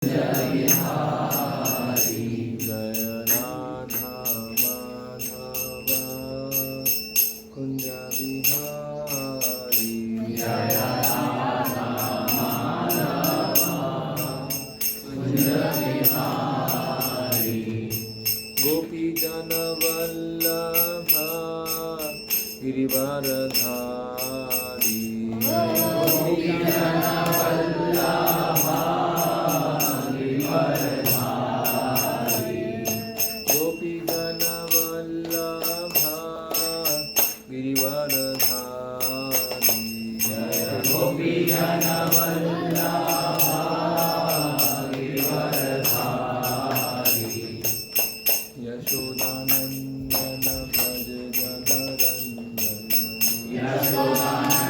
जय हरि जय राधा माधव कुंज बिहारी जय राधा माधव कुंज बिहारी गोपी जन वल्लभ गिरिवरधारी गोपी जन वल्लभ गिरिवरधारी गोपी जन वल्लभ गिरिवरधारी जय गोपी जन वल्लभ गिरिवरधारी यशोदानंदन भज जनरंजन यशोदानंदन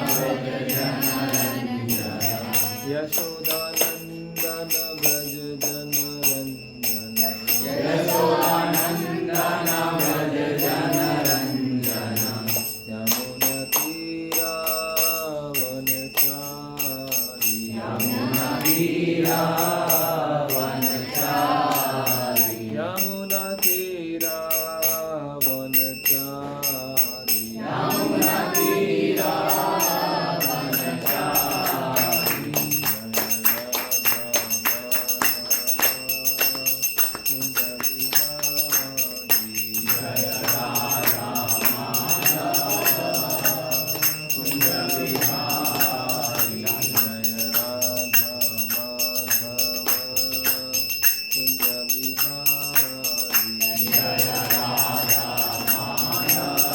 व्रज जनरंजन यशोदानंदन भज जनरंजन यशोदानंदन व्रज जनरंजन यमुनतीरावनचारी यमुनतीरावनचारी यमुनतीरावनचारी यमुनतीरावनचारी जय राधा माधव कुंज बिहारी जय राधा माधव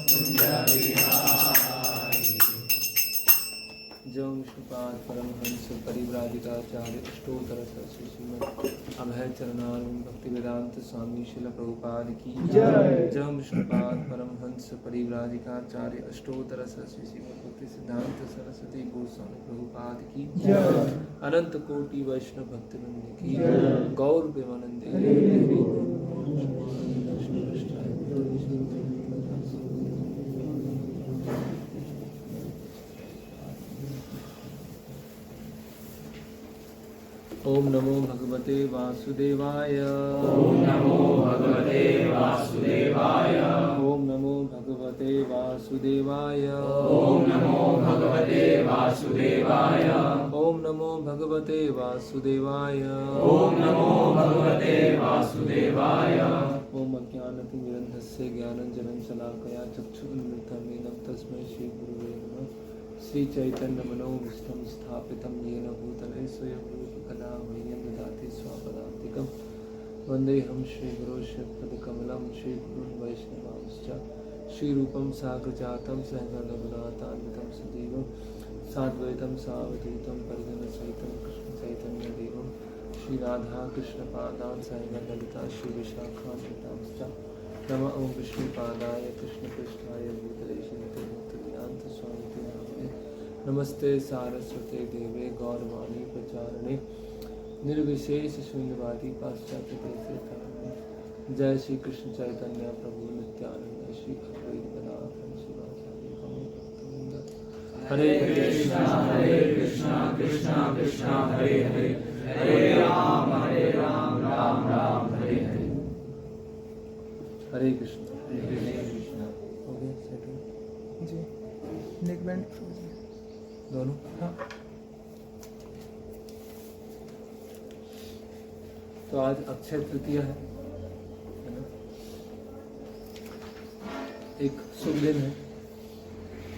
कुंज बिहारी जम श्रीपाद परमहंस परिव्राजिकाचार्य अष्टोत्तर सरस्वती श्रीमद अभय चरणारविंद भक्ति वेदांत स्वामी शिल प्रभुपाद की जय। जम श्रीपाद परमहंस परिव्राजिकाचार्य अष्टोत्तर सरस्वती श्रीमद भक्ति सिद्धांत सरस्वती गोस्वामी प्रभुपाद की जय। अनंत कोटि वैष्णव भक्त वृंद की जय। गौर प्रेमानंद हरे हरे। ओम नमो भगवते वासुदेवाय ओम नमो भगवते वासुदेवाय ओम नमो भगवते वासुदेवाय ओम नमो भगवते वासुदेवाय ओम नमो भगवते वासुदेवाय ओम नमो भगवते वासुदेवाय ओम अज्ञानतिमिरन्धस्य ज्ञानञ्जनं शलाकया चक्षुरुन्मिलितं येन तस्मै श्रीगुरुवे नमः श्रीचैतन्यमनोभीष्टं स्थापितं येन भूतले स्वयं रूपकदा मह्यं ददाति स्वपदान्तिकं वन्देऽहं श्रीगुरो श्रीपदकमलं श्रीगुरुन् वैष्णवांश्च श्रीरूपं साग्रजातं सहगणरघुनाथान्वितं सजीवं साद्वैतं सावधूतं परिजनसहितं कृष्णचैतन्यदेवं श्रीराधाकृष्णपादान् सहगणललिता श्रीविशाखान्वितांश्च नमः ॐ विष्णुपादाय कृष्णपृष्ठाय भूतले श्रीमते नामिने नमस्ते सारस्वते देवे गौरवाणी प्रचारणे निर्विशेष शून्यवादी पाश्चात्य देशे जय श्री कृष्ण चैतन्य प्रभु नित्यानंद श्री अद्वैत शिवाचार्य हरे कृष्णा कृष्णा कृष्णा हरे हरे हरे राम राम राम हरे हरे हरे कृष्ण हरे कृष्णा हो गया सेटिंग जी नेक बैंड दोनों हाँ तो आज अक्षय तृतीया है ना? एक शुभ दिन है।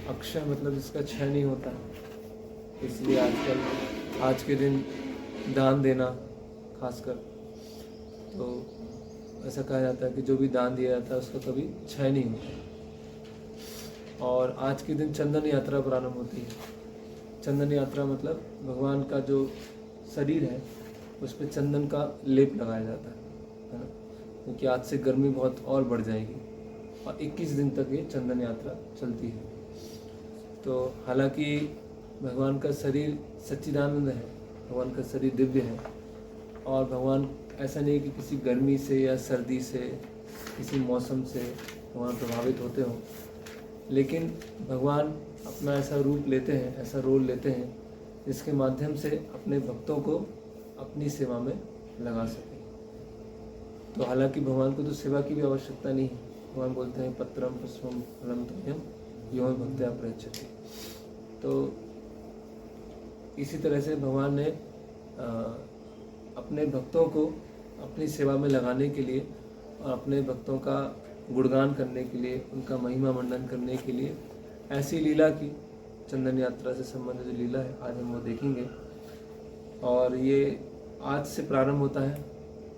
अक्षय मतलब इसका क्षय नहीं होता, इसलिए आजकल आज के दिन दान देना खासकर, तो ऐसा कहा जाता है कि जो भी दान दिया जाता है उसका कभी क्षय नहीं होता। और आज के दिन चंदन यात्रा प्रारंभ होती है। चंदन यात्रा मतलब भगवान का जो शरीर है उस पर चंदन का लेप लगाया जाता है ना, क्योंकि आज से गर्मी बहुत और बढ़ जाएगी और 21 दिन तक ये चंदन यात्रा चलती है। तो हालांकि भगवान का शरीर सच्चिदानंद है, भगवान का शरीर दिव्य है और भगवान ऐसा नहीं कि किसी गर्मी से या सर्दी से किसी मौसम से भगवान प्रभावित होते हों, लेकिन भगवान अपना ऐसा रूप लेते हैं, ऐसा रोल लेते हैं जिसके माध्यम से अपने भक्तों को अपनी सेवा में लगा सके। तो हालांकि भगवान को तो सेवा की भी आवश्यकता नहीं है। भगवान बोलते हैं पत्रम पुष्पम फलम तोयम यो भक्त्या प्रयच्छति। तो इसी तरह से भगवान ने अपने भक्तों को अपनी सेवा में लगाने के लिए और अपने भक्तों का गुणगान करने के लिए, उनका महिमा मंडन करने के लिए ऐसी लीला की, चंदन यात्रा से संबंधित जो लीला है आज हम वो देखेंगे। और ये आज से प्रारंभ होता है।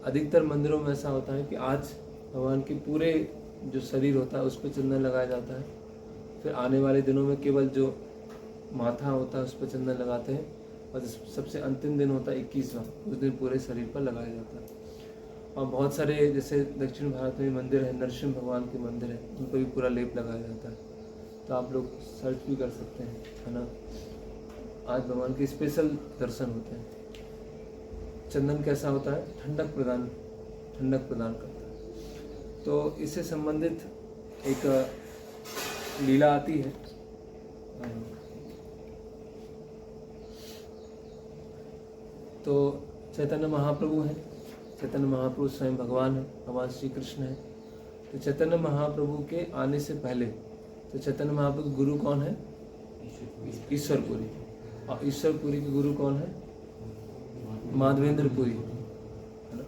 अधिकतर मंदिरों में ऐसा होता है कि आज भगवान के पूरे जो शरीर होता है उस पर चंदन लगाया जाता है। फिर आने वाले दिनों में केवल जो माथा होता है उस पर चंदन लगाते हैं, और सबसे अंतिम दिन होता है 21वां, उस दिन पूरे शरीर पर लगाया जाता है। और बहुत सारे जैसे दक्षिण भारत में मंदिर है, नरसिंह भगवान के मंदिर है, उन पर भी पूरा लेप लगाया जाता है। तो आप लोग सर्च भी कर सकते हैं, है ना। आज भगवान के स्पेशल दर्शन होते हैं। चंदन कैसा होता है? ठंडक प्रदान करता है। तो इससे संबंधित एक लीला आती है। तो चैतन्य महाप्रभु हैं, चैतन्य महाप्रभु स्वयं भगवान है, भगवान श्री कृष्ण है। तो चैतन्य महाप्रभु के आने से पहले तो चैतन्य महाप्रभु के गुरु कौन है? ईश्वरपुरी। और ईश्वरपुरी के गुरु कौन है? माधवेंद्रपुरी, है ना।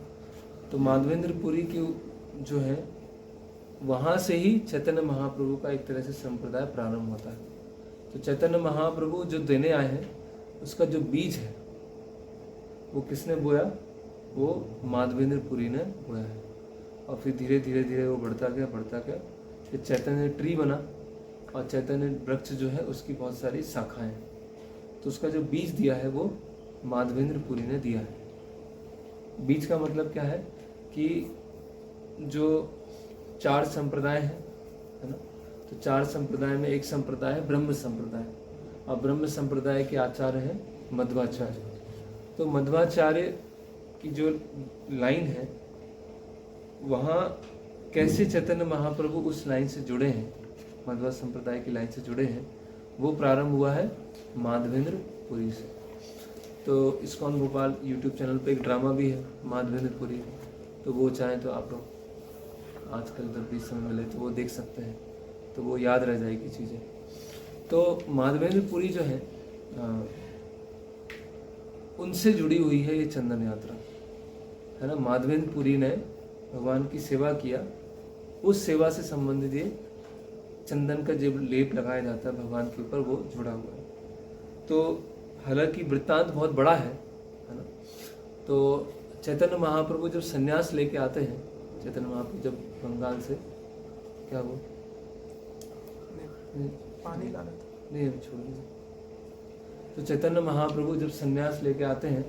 तो माधवेंद्रपुरी की जो है वहाँ से ही चैतन्य महाप्रभु का एक तरह से संप्रदाय प्रारंभ होता है। तो चैतन्य महाप्रभु जो देने आए हैं उसका जो बीज है वो किसने बोया? वो माधवेंद्रपुरी ने बोया है। और फिर धीरे धीरे वो बढ़ता गया। फिर चैतन्य ट्री बना, और चैतन्य वृक्ष जो है उसकी बहुत सारी शाखाएं हैं। तो उसका जो बीज दिया है वो माधवेंद्रपुरी ने दिया है। बीज का मतलब क्या है कि जो 4 संप्रदाय हैं, है ना। तो 4 संप्रदाय में एक संप्रदाय है ब्रह्म संप्रदाय, और ब्रह्म संप्रदाय के आचार्य हैं मध्वाचार्य। तो मध्वाचार्य की जो लाइन है वहाँ कैसे चैतन्य महाप्रभु उस लाइन से जुड़े हैं, मध्वा संप्रदाय की लाइन से जुड़े हैं, वो प्रारंभ हुआ है माधवेंद्रपुरी से। तो इस्कॉन भोपाल यूट्यूब चैनल पे एक ड्रामा भी है माधवेंद्रपुरी, तो वो चाहें तो आप लोग आजकल जब भी समय मिले तो वो देख सकते हैं, तो वो याद रह जाएगी चीज़ें। तो माधवेंद्रपुरी जो है उनसे जुड़ी हुई है ये चंदन यात्रा, है ना। माधवेंद्रपुरी ने भगवान की सेवा किया, उस सेवा से संबंधित ये चंदन का जब लेप लगाया जाता है भगवान के ऊपर वो जुड़ा हुआ है। तो हालांकि वृत्तांत बहुत बड़ा है ना। तो चैतन्य महाप्रभु जब संन्यास लेके आते हैं, चैतन्य महाप्रभु जब बंगाल से क्या वो पानी लाना था, नहीं हम छोड़ दीजिए। तो चैतन्य महाप्रभु जब संन्यास लेके आते हैं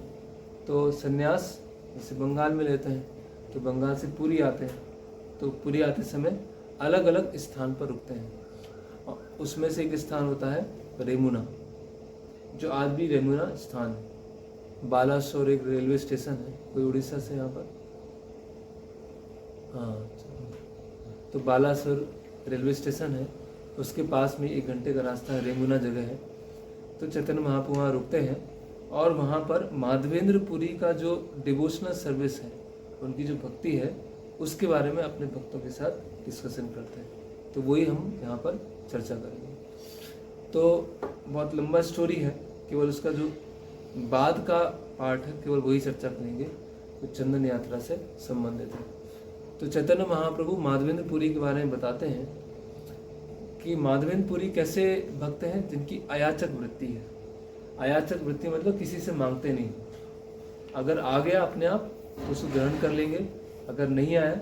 तो संन्यास जैसे बंगाल में लेते हैं, तो बंगाल से पुरी आते हैं, तो पुरी आते समय अलग अलग स्थान पर रुकते हैं। और उसमें से एक स्थान होता है रेमुना, जो आज भी रेमुना स्थान है। बालासोर एक रेलवे स्टेशन है, कोई उड़ीसा से यहाँ पर? हाँ, तो बालासोर रेलवे स्टेशन है, उसके पास में 1 घंटे का रास्ता है, रेमुना जगह है। तो चैतन्य महाप्रभु वहाँ रुकते हैं, और वहाँ पर माधवेंद्रपुरी का जो डिवोशनल सर्विस है, उनकी जो भक्ति है, उसके बारे में अपने भक्तों के साथ डिस्कशन करते हैं। तो वही हम यहाँ पर चर्चा करेंगे। तो बहुत लंबा स्टोरी है, केवल उसका जो बाद का पार्ट है केवल वही चर्चा करेंगे, तो चंदन यात्रा से संबंधित है। तो चैतन्य महाप्रभु माधवेंद्रपुरी के बारे में बताते हैं कि माधवेंद्रपुरी कैसे भक्त हैं जिनकी अयाचक वृत्ति है। अयाचक वृत्ति मतलब किसी से मांगते नहीं, अगर आ गया अपने आप तो उसको ग्रहण कर लेंगे, अगर नहीं आया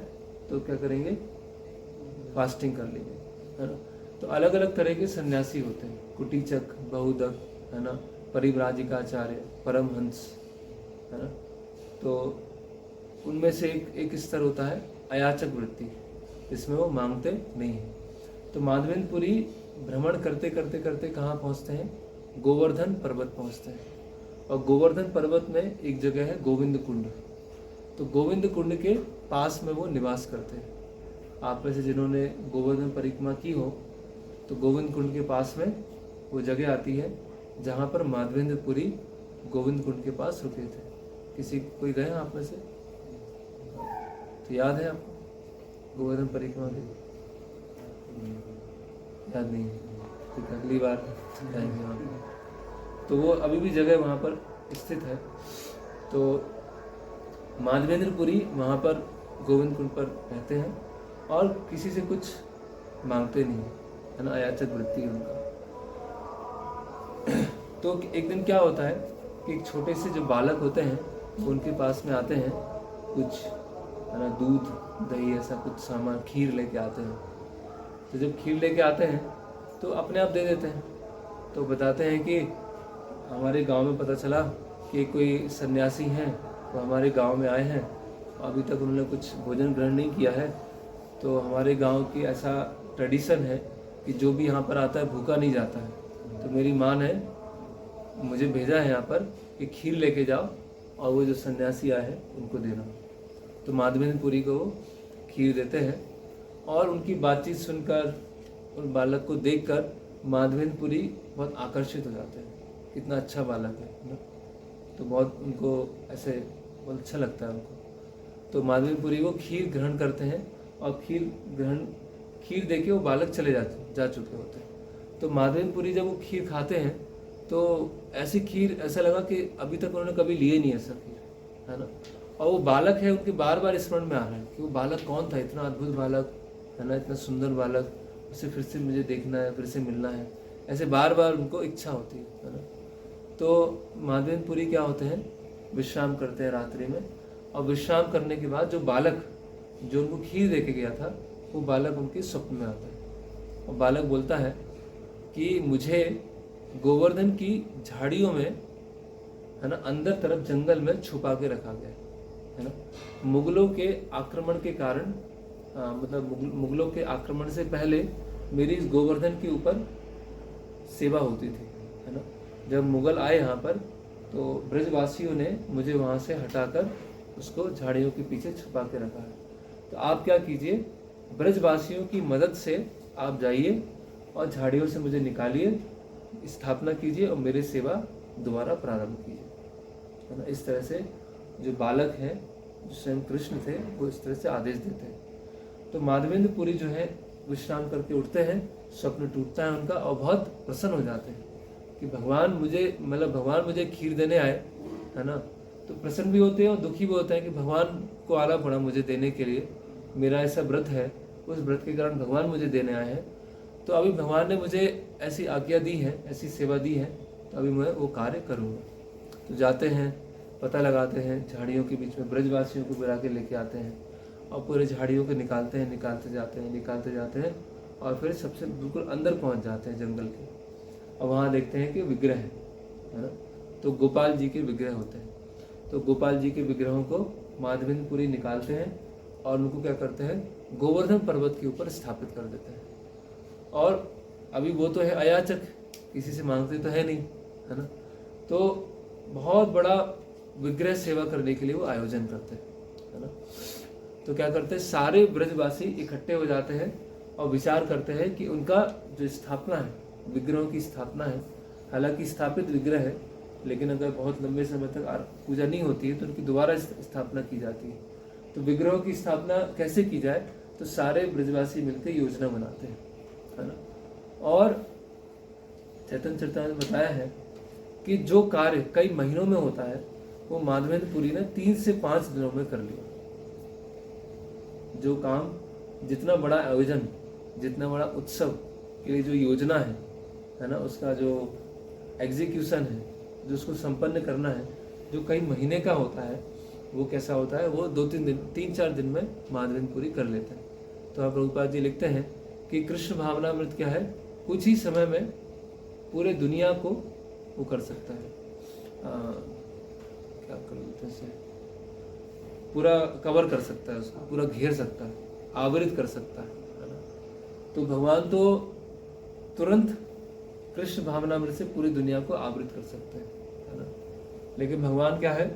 तो क्या करेंगे? फास्टिंग कर लेंगे, है ना। तो अलग अलग तरह के सन्यासी होते हैं, कुटीचक, बहुदक, है ना, परिव्राजिकाचार्य, परमहंस, है ना। तो उनमें से एक स्तर होता है अयाचक वृत्ति, इसमें वो मांगते नहीं है। तो माधवेंद्रपुरी भ्रमण करते करते करते कहाँ पहुँचते हैं? गोवर्धन पर्वत पहुँचते हैं। और गोवर्धन पर्वत में एक जगह है गोविंद कुंड। तो गोविंद कुंड के पास में वो निवास करते हैं। आप में से जिन्होंने गोवर्धन परिक्रमा की हो तो गोविंद कुंड के पास में वो जगह आती है जहाँ पर माधवेंद्रपुरी गोविंद कुंड के पास रुके थे। किसी कोई गए आप में से? तो याद है आपको गोवर्धन परिक्रमा की? याद नहीं है? ठीक है, अगली बार जाएंगे वहाँ पर। तो वो अभी भी जगह वहाँ पर स्थित है। तो माधवेंद्रपुरी वहाँ पर गोविंद कुंड पर रहते हैं और किसी से कुछ मांगते नहीं है ना, अयाचक वृत्ति है उनका। तो एक दिन क्या होता है कि एक छोटे से जो बालक होते हैं वो उनके पास में आते हैं, कुछ है ना दूध दही ऐसा कुछ सामान खीर लेके आते हैं। तो जब खीर लेके आते हैं तो अपने आप दे देते हैं। तो बताते हैं कि हमारे गांव में पता चला कि कोई सन्यासी हैं वो हमारे गांव में आए हैं, अभी तक उन्होंने कुछ भोजन ग्रहण नहीं किया है। तो हमारे गांव की ऐसा ट्रेडिशन है कि जो भी यहाँ पर आता है भूखा नहीं जाता है। तो मेरी माँ ने मुझे भेजा है यहाँ पर कि खीर लेके जाओ और वो जो सन्यासी आए हैं उनको देना। तो माधवेंद्रपुरी को वो खीर देते हैं और उनकी बातचीत सुनकर उन बालक को देखकर माधवेंद्रपुरी बहुत आकर्षित हो जाते हैं, कितना अच्छा बालक है ना। तो बहुत उनको ऐसे बहुत अच्छा लगता है उनको। तो माधवेंद्रपुरी वो खीर ग्रहण करते हैं और खीर देके वो बालक चले जा चुके होते हैं। तो माधवेंद्रपुरी जब वो खीर खाते हैं तो ऐसी खीर ऐसा लगा कि अभी तक उन्होंने कभी लिए नहीं ऐसा खीर, है ना। और वो बालक है उनके बार बार स्मरण में आ रहा है कि वो बालक कौन था, इतना अद्भुत बालक है ना, इतना सुंदर बालक, उसे फिर से मुझे देखना है, फिर से मिलना है, ऐसे बार बार उनको इच्छा होती है ना। तो माधवेंद्रपुरी क्या होते हैं, विश्राम करते हैं रात्रि में, और विश्राम करने के बाद जो बालक जो उनको खीर दे के गया था वो बालक उनके स्वप्न में आता है। और बालक बोलता है कि मुझे गोवर्धन की झाड़ियों में है ना अंदर तरफ जंगल में छुपा के रखा गया है ना। मुगलों के आक्रमण के कारण मतलब मुगलों के आक्रमण से पहले मेरी इस गोवर्धन के ऊपर सेवा होती थी, है ना। जब मुगल आए यहाँ पर तो ब्रजवासियों ने मुझे वहाँ से हटाकर उसको झाड़ियों के पीछे छुपा के रखा है। तो आप क्या कीजिए, ब्रजवासियों की मदद से आप जाइए और झाड़ियों से मुझे निकालिए, स्थापना कीजिए और मेरी सेवा दोबारा प्रारंभ कीजिए, है ना। इस तरह से जो बालक हैं, जो स्वयं कृष्ण थे, वो इस तरह से आदेश देते हैं। तो माधवेंद्रपुरी जो है विश्राम करके उठते हैं, स्वप्न टूटता है उनका और बहुत प्रसन्न हो जाते हैं कि भगवान मुझे खीर देने आए, है ना। तो प्रसन्न भी होते हैं और दुखी भी होते हैं कि भगवान को आला पड़ा मुझे देने के लिए, मेरा ऐसा व्रत है, उस व्रत के कारण भगवान मुझे देने आए हैं। तो अभी भगवान ने मुझे ऐसी आज्ञा दी है, ऐसी सेवा दी है, तो अभी मैं वो कार्य करूँगा। तो जाते हैं, पता लगाते हैं, झाड़ियों के बीच में ब्रजवासियों को बुला के लेके आते हैं और पूरे झाड़ियों को निकालते हैं, निकालते जाते हैं और फिर सबसे बिल्कुल अंदर पहुंच जाते हैं जंगल के। और वहाँ देखते हैं कि विग्रह है ना। तो गोपाल जी के विग्रह होते हैं। तो गोपाल जी के विग्रहों को माधवेंद्रपुरी निकालते हैं और उनको क्या करते हैं, गोवर्धन पर्वत के ऊपर स्थापित कर देते हैं। और अभी वो तो है अयाचक, किसी से मांगते तो है नहीं, है ना। तो बहुत बड़ा विग्रह सेवा करने के लिए वो आयोजन करते हैं, है ना। तो क्या करते हैं, सारे ब्रजवासी इकट्ठे हो जाते हैं और विचार करते हैं कि उनका जो स्थापना है, विग्रहों की स्थापना है, हालांकि स्थापित विग्रह है, लेकिन अगर बहुत लंबे समय तक पूजा नहीं होती है तो उनकी दोबारा स्थापना की जाती है। तो विग्रहों की स्थापना कैसे की जाए, तो सारे ब्रजवासी मिलकर योजना बनाते हैं, है ना। और चैतन्य चरितामृत में बताया है कि जो कार्य कई महीनों में होता है वो माधवेंद्रपुरी ने 3 से 5 दिनों में कर लिया। जो काम, जितना बड़ा आयोजन, जितना बड़ा उत्सव के लिए जो योजना है ना, उसका जो एग्जीक्यूशन है, जो उसको संपन्न करना है, जो कई महीने का होता है, वो कैसा होता है, वो 3-4 दिन में माधवेंद्रपुरी कर लेते हैं। तो आप प्रभुपाद जी लिखते हैं कि कृष्ण भावनामृत क्या है, कुछ ही समय में पूरे दुनिया को वो कर सकता है, क्या कर लेते हैं, पूरा कवर कर सकता है, उसको पूरा घेर सकता है, आवृत कर सकता है ना। तो भगवान तो तुरंत कृष्ण भावनामृत से पूरी दुनिया को आवृत कर सकते हैं, है ना। लेकिन भगवान क्या है,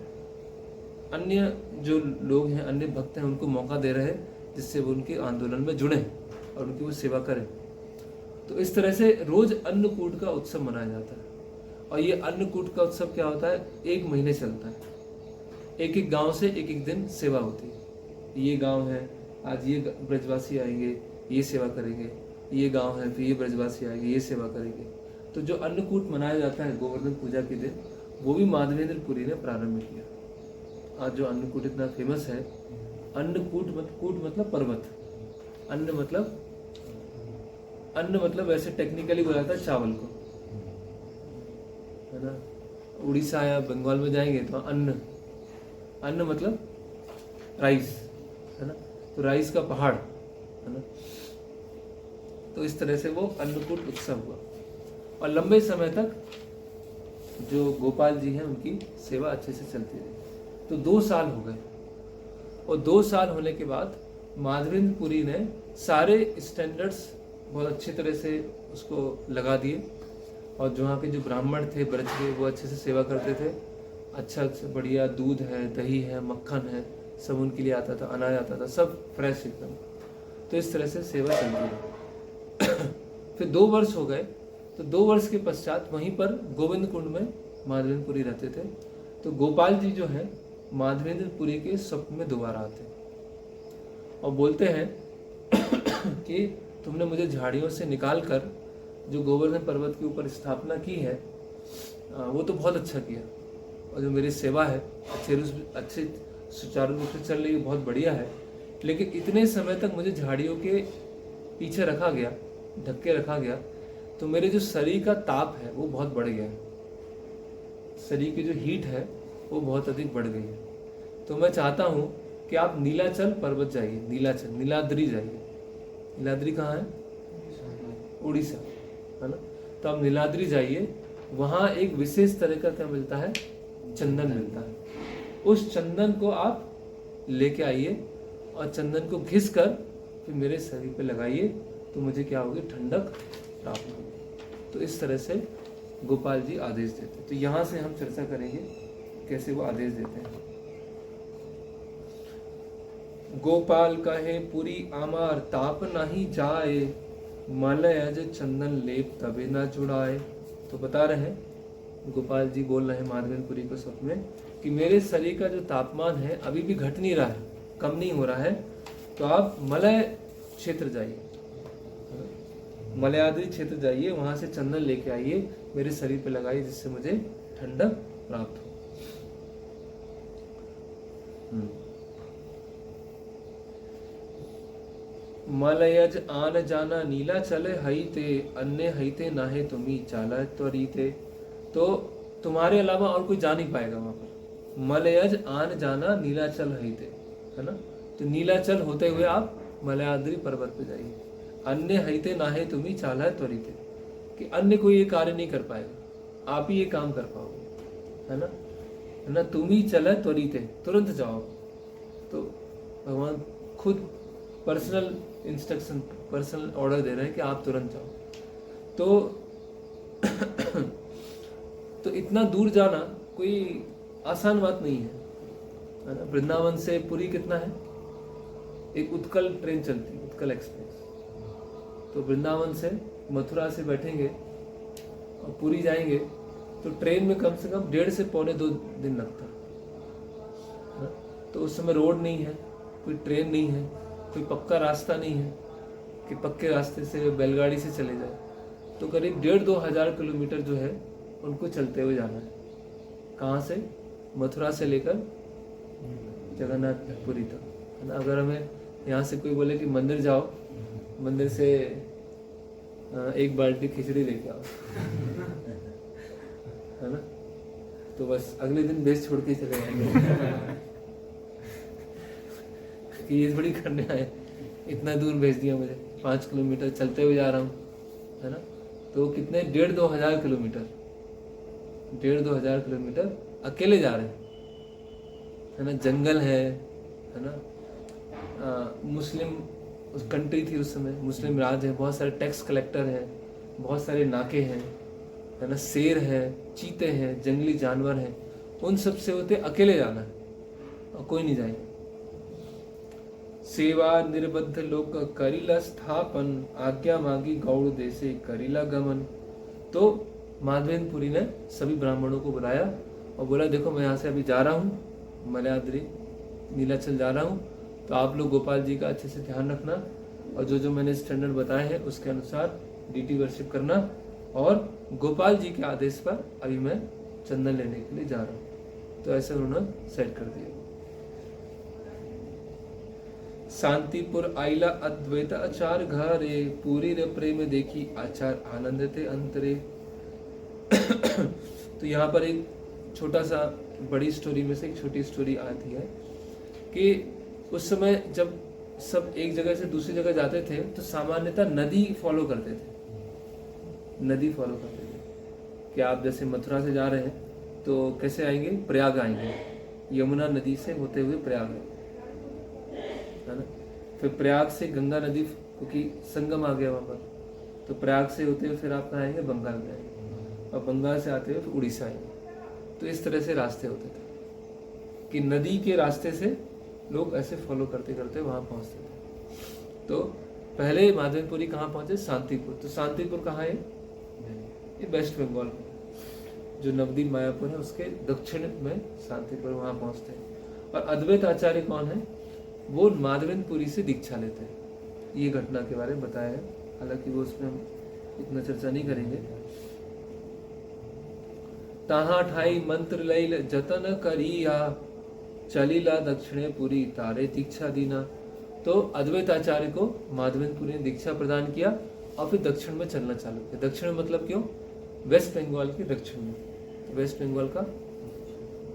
अन्य जो लोग हैं, अन्य भक्त हैं, उनको मौका दे रहे हैं जिससे वो उनके आंदोलन में जुड़े और उनकी वो सेवा करें। तो इस तरह से रोज अन्नकूट का उत्सव मनाया जाता है और ये अन्नकूट का उत्सव क्या होता है, 1 महीने चलता है। एक एक गांव से एक एक दिन सेवा होती है। ये गांव है, आज ये ब्रजवासी आएंगे, ये सेवा करेंगे। ये गांव है, फिर ये ब्रजवासी आएंगे, ये सेवा करेंगे। तो जो अन्नकूट मनाया जाता है गोवर्धन पूजा के दिन, वो भी माधवेंद्रपुरी ने प्रारंभ किया। आज जो अन्नकूट इतना फेमस है, अन्नकूट कूट मतलब पर्वत, अन्न मतलब वैसे टेक्निकली बोला जाता है चावल को, है ना। उड़ीसा या बंगाल में जाएंगे तो अन्न मतलब राइस, है ना। तो राइस का पहाड़, है ना। तो इस तरह से वो अन्नकूट उत्सव हुआ और लंबे समय तक जो गोपाल जी हैं उनकी सेवा अच्छे से चलती रही। तो 2 साल हो गए और 2 साल होने के बाद माधवेंद्रपुरी ने सारे स्टैंडर्ड्स बहुत अच्छी तरह से उसको लगा दिए और जो वहाँ के जो ब्राह्मण थे, ब्रज के, वो अच्छे से सेवा करते थे। अच्छा बढ़िया दूध है, दही है, मक्खन है, सब उनके लिए आता था, अनाज आता था, सब फ्रेश एकदम। तो इस तरह से सेवा चलती रही। फिर 2 वर्ष हो गए, तो 2 वर्ष के पश्चात वहीं पर गोविंद कुंड में माधवेंद्रपुरी रहते थे। तो गोपाल जी जो है माधवेंद्रपुरी के स्वप्न में दोबारा आते और बोलते हैं कि तुमने मुझे झाड़ियों से निकाल कर जो गोवर्धन पर्वत के ऊपर स्थापना की है, वो तो बहुत अच्छा किया, और जो मेरी सेवा है अच्छे सुचारू रूप से चल रही है, बहुत बढ़िया है। लेकिन इतने समय तक मुझे झाड़ियों के पीछे रखा गया, ढक के रखा गया, तो मेरे जो शरीर का ताप है वो बहुत बढ़ गया, शरीर की जो हीट है वो बहुत अधिक बढ़ गई है। तो मैं चाहता हूँ कि आप नीलाचल पर्वत जाइए, नीलाद्री जाइए। नीलाद्री कहाँ है? उड़ीसा, है ना। तो आप नीलाद्री जाइए, वहाँ एक विशेष तरह का क्या मिलता है, चंदन मिलता है। उस चंदन को आप लेके आइए और चंदन को घिस कर फिर मेरे शरीर पे लगाइए, तो मुझे क्या होगी, ठंडक प्राप्त होगी। तो इस तरह से गोपाल जी आदेश देते। तो यहाँ से हम चर्चा करेंगे कैसे वो आदेश देते हैं। गोपाल कहे पुरी आमार ताप नहीं जाए, मलयज चंदन लेप तबे न जुड़ाए। तो बता रहे हैं, गोपाल जी बोल रहे हैं माधवेंद्रपुरी को स्वप्न में कि मेरे शरीर का जो तापमान है अभी भी घट नहीं रहा है, कम नहीं हो रहा है, तो आप मलय क्षेत्र जाइए, मलयाद्री क्षेत्र जाइए, वहां से चंदन लेके आइए, मेरे शरीर पे लगाइए, जिससे मुझे ठंडक प्राप्त हो। मलयज आन जाना नीला चले हईते, अन्य हईते नाहे तुम्ही चाला त्वरीते। तो तुम्हारे अलावा और कोई जा नहीं पाएगा वहां पर। मलयज आन जाना नीलाचल हईते, है ना। तो नीलाचल होते हुए आप मलयाद्री पर्वत पे जाइए। अन्य हईते नाहे तुम्ही चाला त्वरीते, कि अन्य कोई ये कार्य नहीं कर पाएगा, आप ही ये काम कर पाओगे, है ना। तुम्ही चला त्वरीते, तुरंत जाओ। तो भगवान खुद पर्सनल इंस्ट्रक्शन, पर्सनल ऑर्डर दे रहे हैं कि आप तुरंत जाओ। तो इतना दूर जाना कोई आसान बात नहीं है ना। वृंदावन से पुरी कितना है, एक उत्कल ट्रेन चलती है, उत्कल एक्सप्रेस। तो वृंदावन से मथुरा से बैठेंगे और पुरी जाएंगे, तो ट्रेन में कम से कम 1.5 से पौने 2 दिन लगता है। तो उस समय रोड नहीं है, कोई ट्रेन नहीं है, कोई पक्का रास्ता नहीं है कि पक्के रास्ते से बैलगाड़ी से चले जाए। तो करीब 1,500-2 हज़ार किलोमीटर जो है उनको चलते हुए जाना है। कहाँ से? मथुरा से लेकर जगन्नाथपुरी तक, है ना। अगर हमें यहाँ से कोई बोले कि मंदिर जाओ, मंदिर से 1 बाल्टी खिचड़ी लेके आओ, है ना, तो बस अगले दिन बेस छोड़ के चले जाएंगे कि ये थोड़ी करने आए, इतना दूर भेज दिया मुझे, 5 किलोमीटर चलते हुए जा रहा हूँ, है ना। तो कितने 1,500-2 हज़ार किलोमीटर, 1,500-2 हज़ार किलोमीटर अकेले जा रहे हैं, है ना। जंगल है ना। मुस्लिम उस कंट्री थी उस समय, मुस्लिम राज है, बहुत सारे टैक्स कलेक्टर हैं, बहुत सारे नाके हैं, है ना। शेर है, चीते हैं, जंगली जानवर हैं, उन सब से होते अकेले जाना है और कोई नहीं जाएगा। सेवा निर्बद्ध लोक करिला स्थापन, आज्ञा मांगी गौड़ देसे करिला गमन। तो माधवेंद्रपुरी ने सभी ब्राह्मणों को बुलाया और बोला देखो मैं यहाँ से अभी जा रहा हूँ, मलयाद्री नीलाचल जा रहा हूँ, तो आप लोग गोपाल जी का अच्छे से ध्यान रखना और जो जो मैंने स्टैंडर्ड बताए हैं उसके अनुसार डीटी वर्शिप करना, और गोपाल जी के आदेश पर अभी मैं चंदन लेने के लिए जा रहा हूँ। तो ऐसे उन्होंने सेट कर दिया। शांतिपुर आइला अद्वैत आचार घरे, पूरी रे प्रेम देखी आचार आनंद थे अंतरे। तो यहाँ पर एक छोटा सा बड़ी स्टोरी में से एक छोटी स्टोरी आती है कि उस समय जब सब एक जगह से दूसरी जगह जाते थे तो सामान्यतः नदी फॉलो करते थे, नदी फॉलो करते थे कि आप जैसे मथुरा से जा रहे हैं तो कैसे आएंगे, प्रयाग आएंगे, यमुना नदी से होते हुए प्रयाग है ना, फिर प्रयाग से गंगा नदी क्योंकि संगम आ गया वहां पर, तो प्रयाग से होते हुए फिर आप कहाँ आएंगे, बंगाल में आएंगे, और बंगाल से आते हुए फिर उड़ीसा आएंगे। तो इस तरह से रास्ते होते थे कि नदी के रास्ते से लोग ऐसे फॉलो करते करते वहां पहुंचते थे। तो पहले माधवेंद्रपुरी कहाँ पहुंचे, शांतिपुर। तो शांतिपुर कहाँ है, ये वेस्ट बंगाल में, जो नवदीप मायापुर है उसके दक्षिण में शांतिपुर, वहां पहुंचते हैं। और अद्वैत आचार्य कौन है, वो माधवेंद्रपुरी से दीक्षा लेते हैं। ये घटना के बारे में बताया है, हालांकि वो उसमें हम इतना चर्चा नहीं करेंगे। ताहा ठाई मंत्र लैल जतन करिया, चलीला दक्षिणे पुरी तारे दीक्षा दीना। तो अद्वैत आचार्य को माधवेंद्रपुरी ने दीक्षा प्रदान किया और फिर दक्षिण में चलना चालू किया। दक्षिण में मतलब क्यों, वेस्ट बंगाल के दक्षिण में, वेस्ट बंगाल का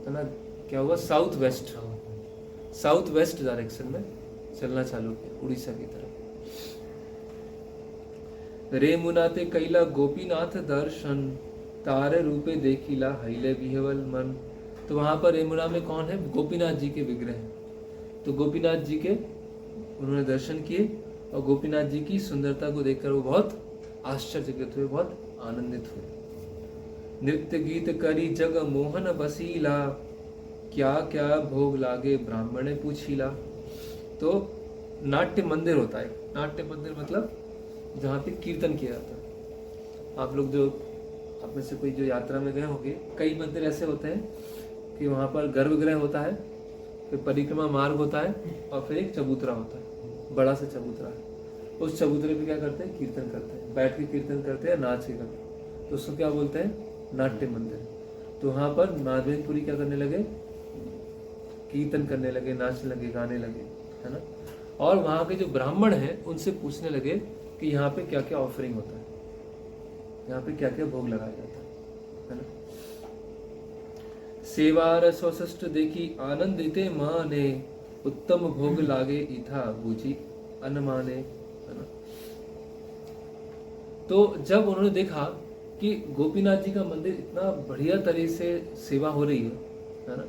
है ना, क्या हुआ, south west, south west direction में चलना चालू किया, उड़ीसा की तरफ। रे मुनाते कैला गोपीनाथ दर्शन, तारे रूपे देखिला हईले बिहवल मन। तो वहां पर रेमुना में कौन है, गोपीनाथ जी के विग्रह हैं। तो गोपीनाथ जी के उन्होंने दर्शन किए और गोपीनाथ जी की सुंदरता को देखकर वो बहुत आश्चर्यचकित हुए, बहुत आनंदित हुए। नृत्य गीत करी जग मोहन बसीला, क्या क्या भोग लागे ब्राह्मणे पूछीला। तो नाट्य मंदिर होता है, नाट्य मंदिर मतलब जहाँ पे कीर्तन किया जाता है। आप लोग जो आप में से कोई जो यात्रा में गए होंगे, कई मंदिर ऐसे होते हैं कि वहाँ पर गर्भगृह होता है, फिर परिक्रमा मार्ग होता है और फिर एक चबूतरा होता है, बड़ा सा चबूतरा है। उस चबूतरे पे क्या करते हैं, कीर्तन करते हैं, बैठ के कीर्तन करते हैं, नाच के करते हैं। तो उसको क्या बोलते हैं, नाट्य मंदिर। तो वहाँ पर माधवेंद्रपुरी क्या करने लगे, कीर्तन करने लगे, नाचने लगे, गाने लगे, है ना। और वहाँ के जो ब्राह्मण हैं उनसे पूछने लगे कि यहाँ पे क्या क्या ऑफरिंग होता है, यहाँ पे क्या क्या भोग लगाया जाता है ना। सेवा रस वशिष्ठ देखी आनंदिते माने, उत्तम भोग लागे इथा बूझी अनमाने, है ना। तो जब उन्होंने देखा कि गोपीनाथ जी का मंदिर इतना बढ़िया तरह से सेवा हो रही है ना,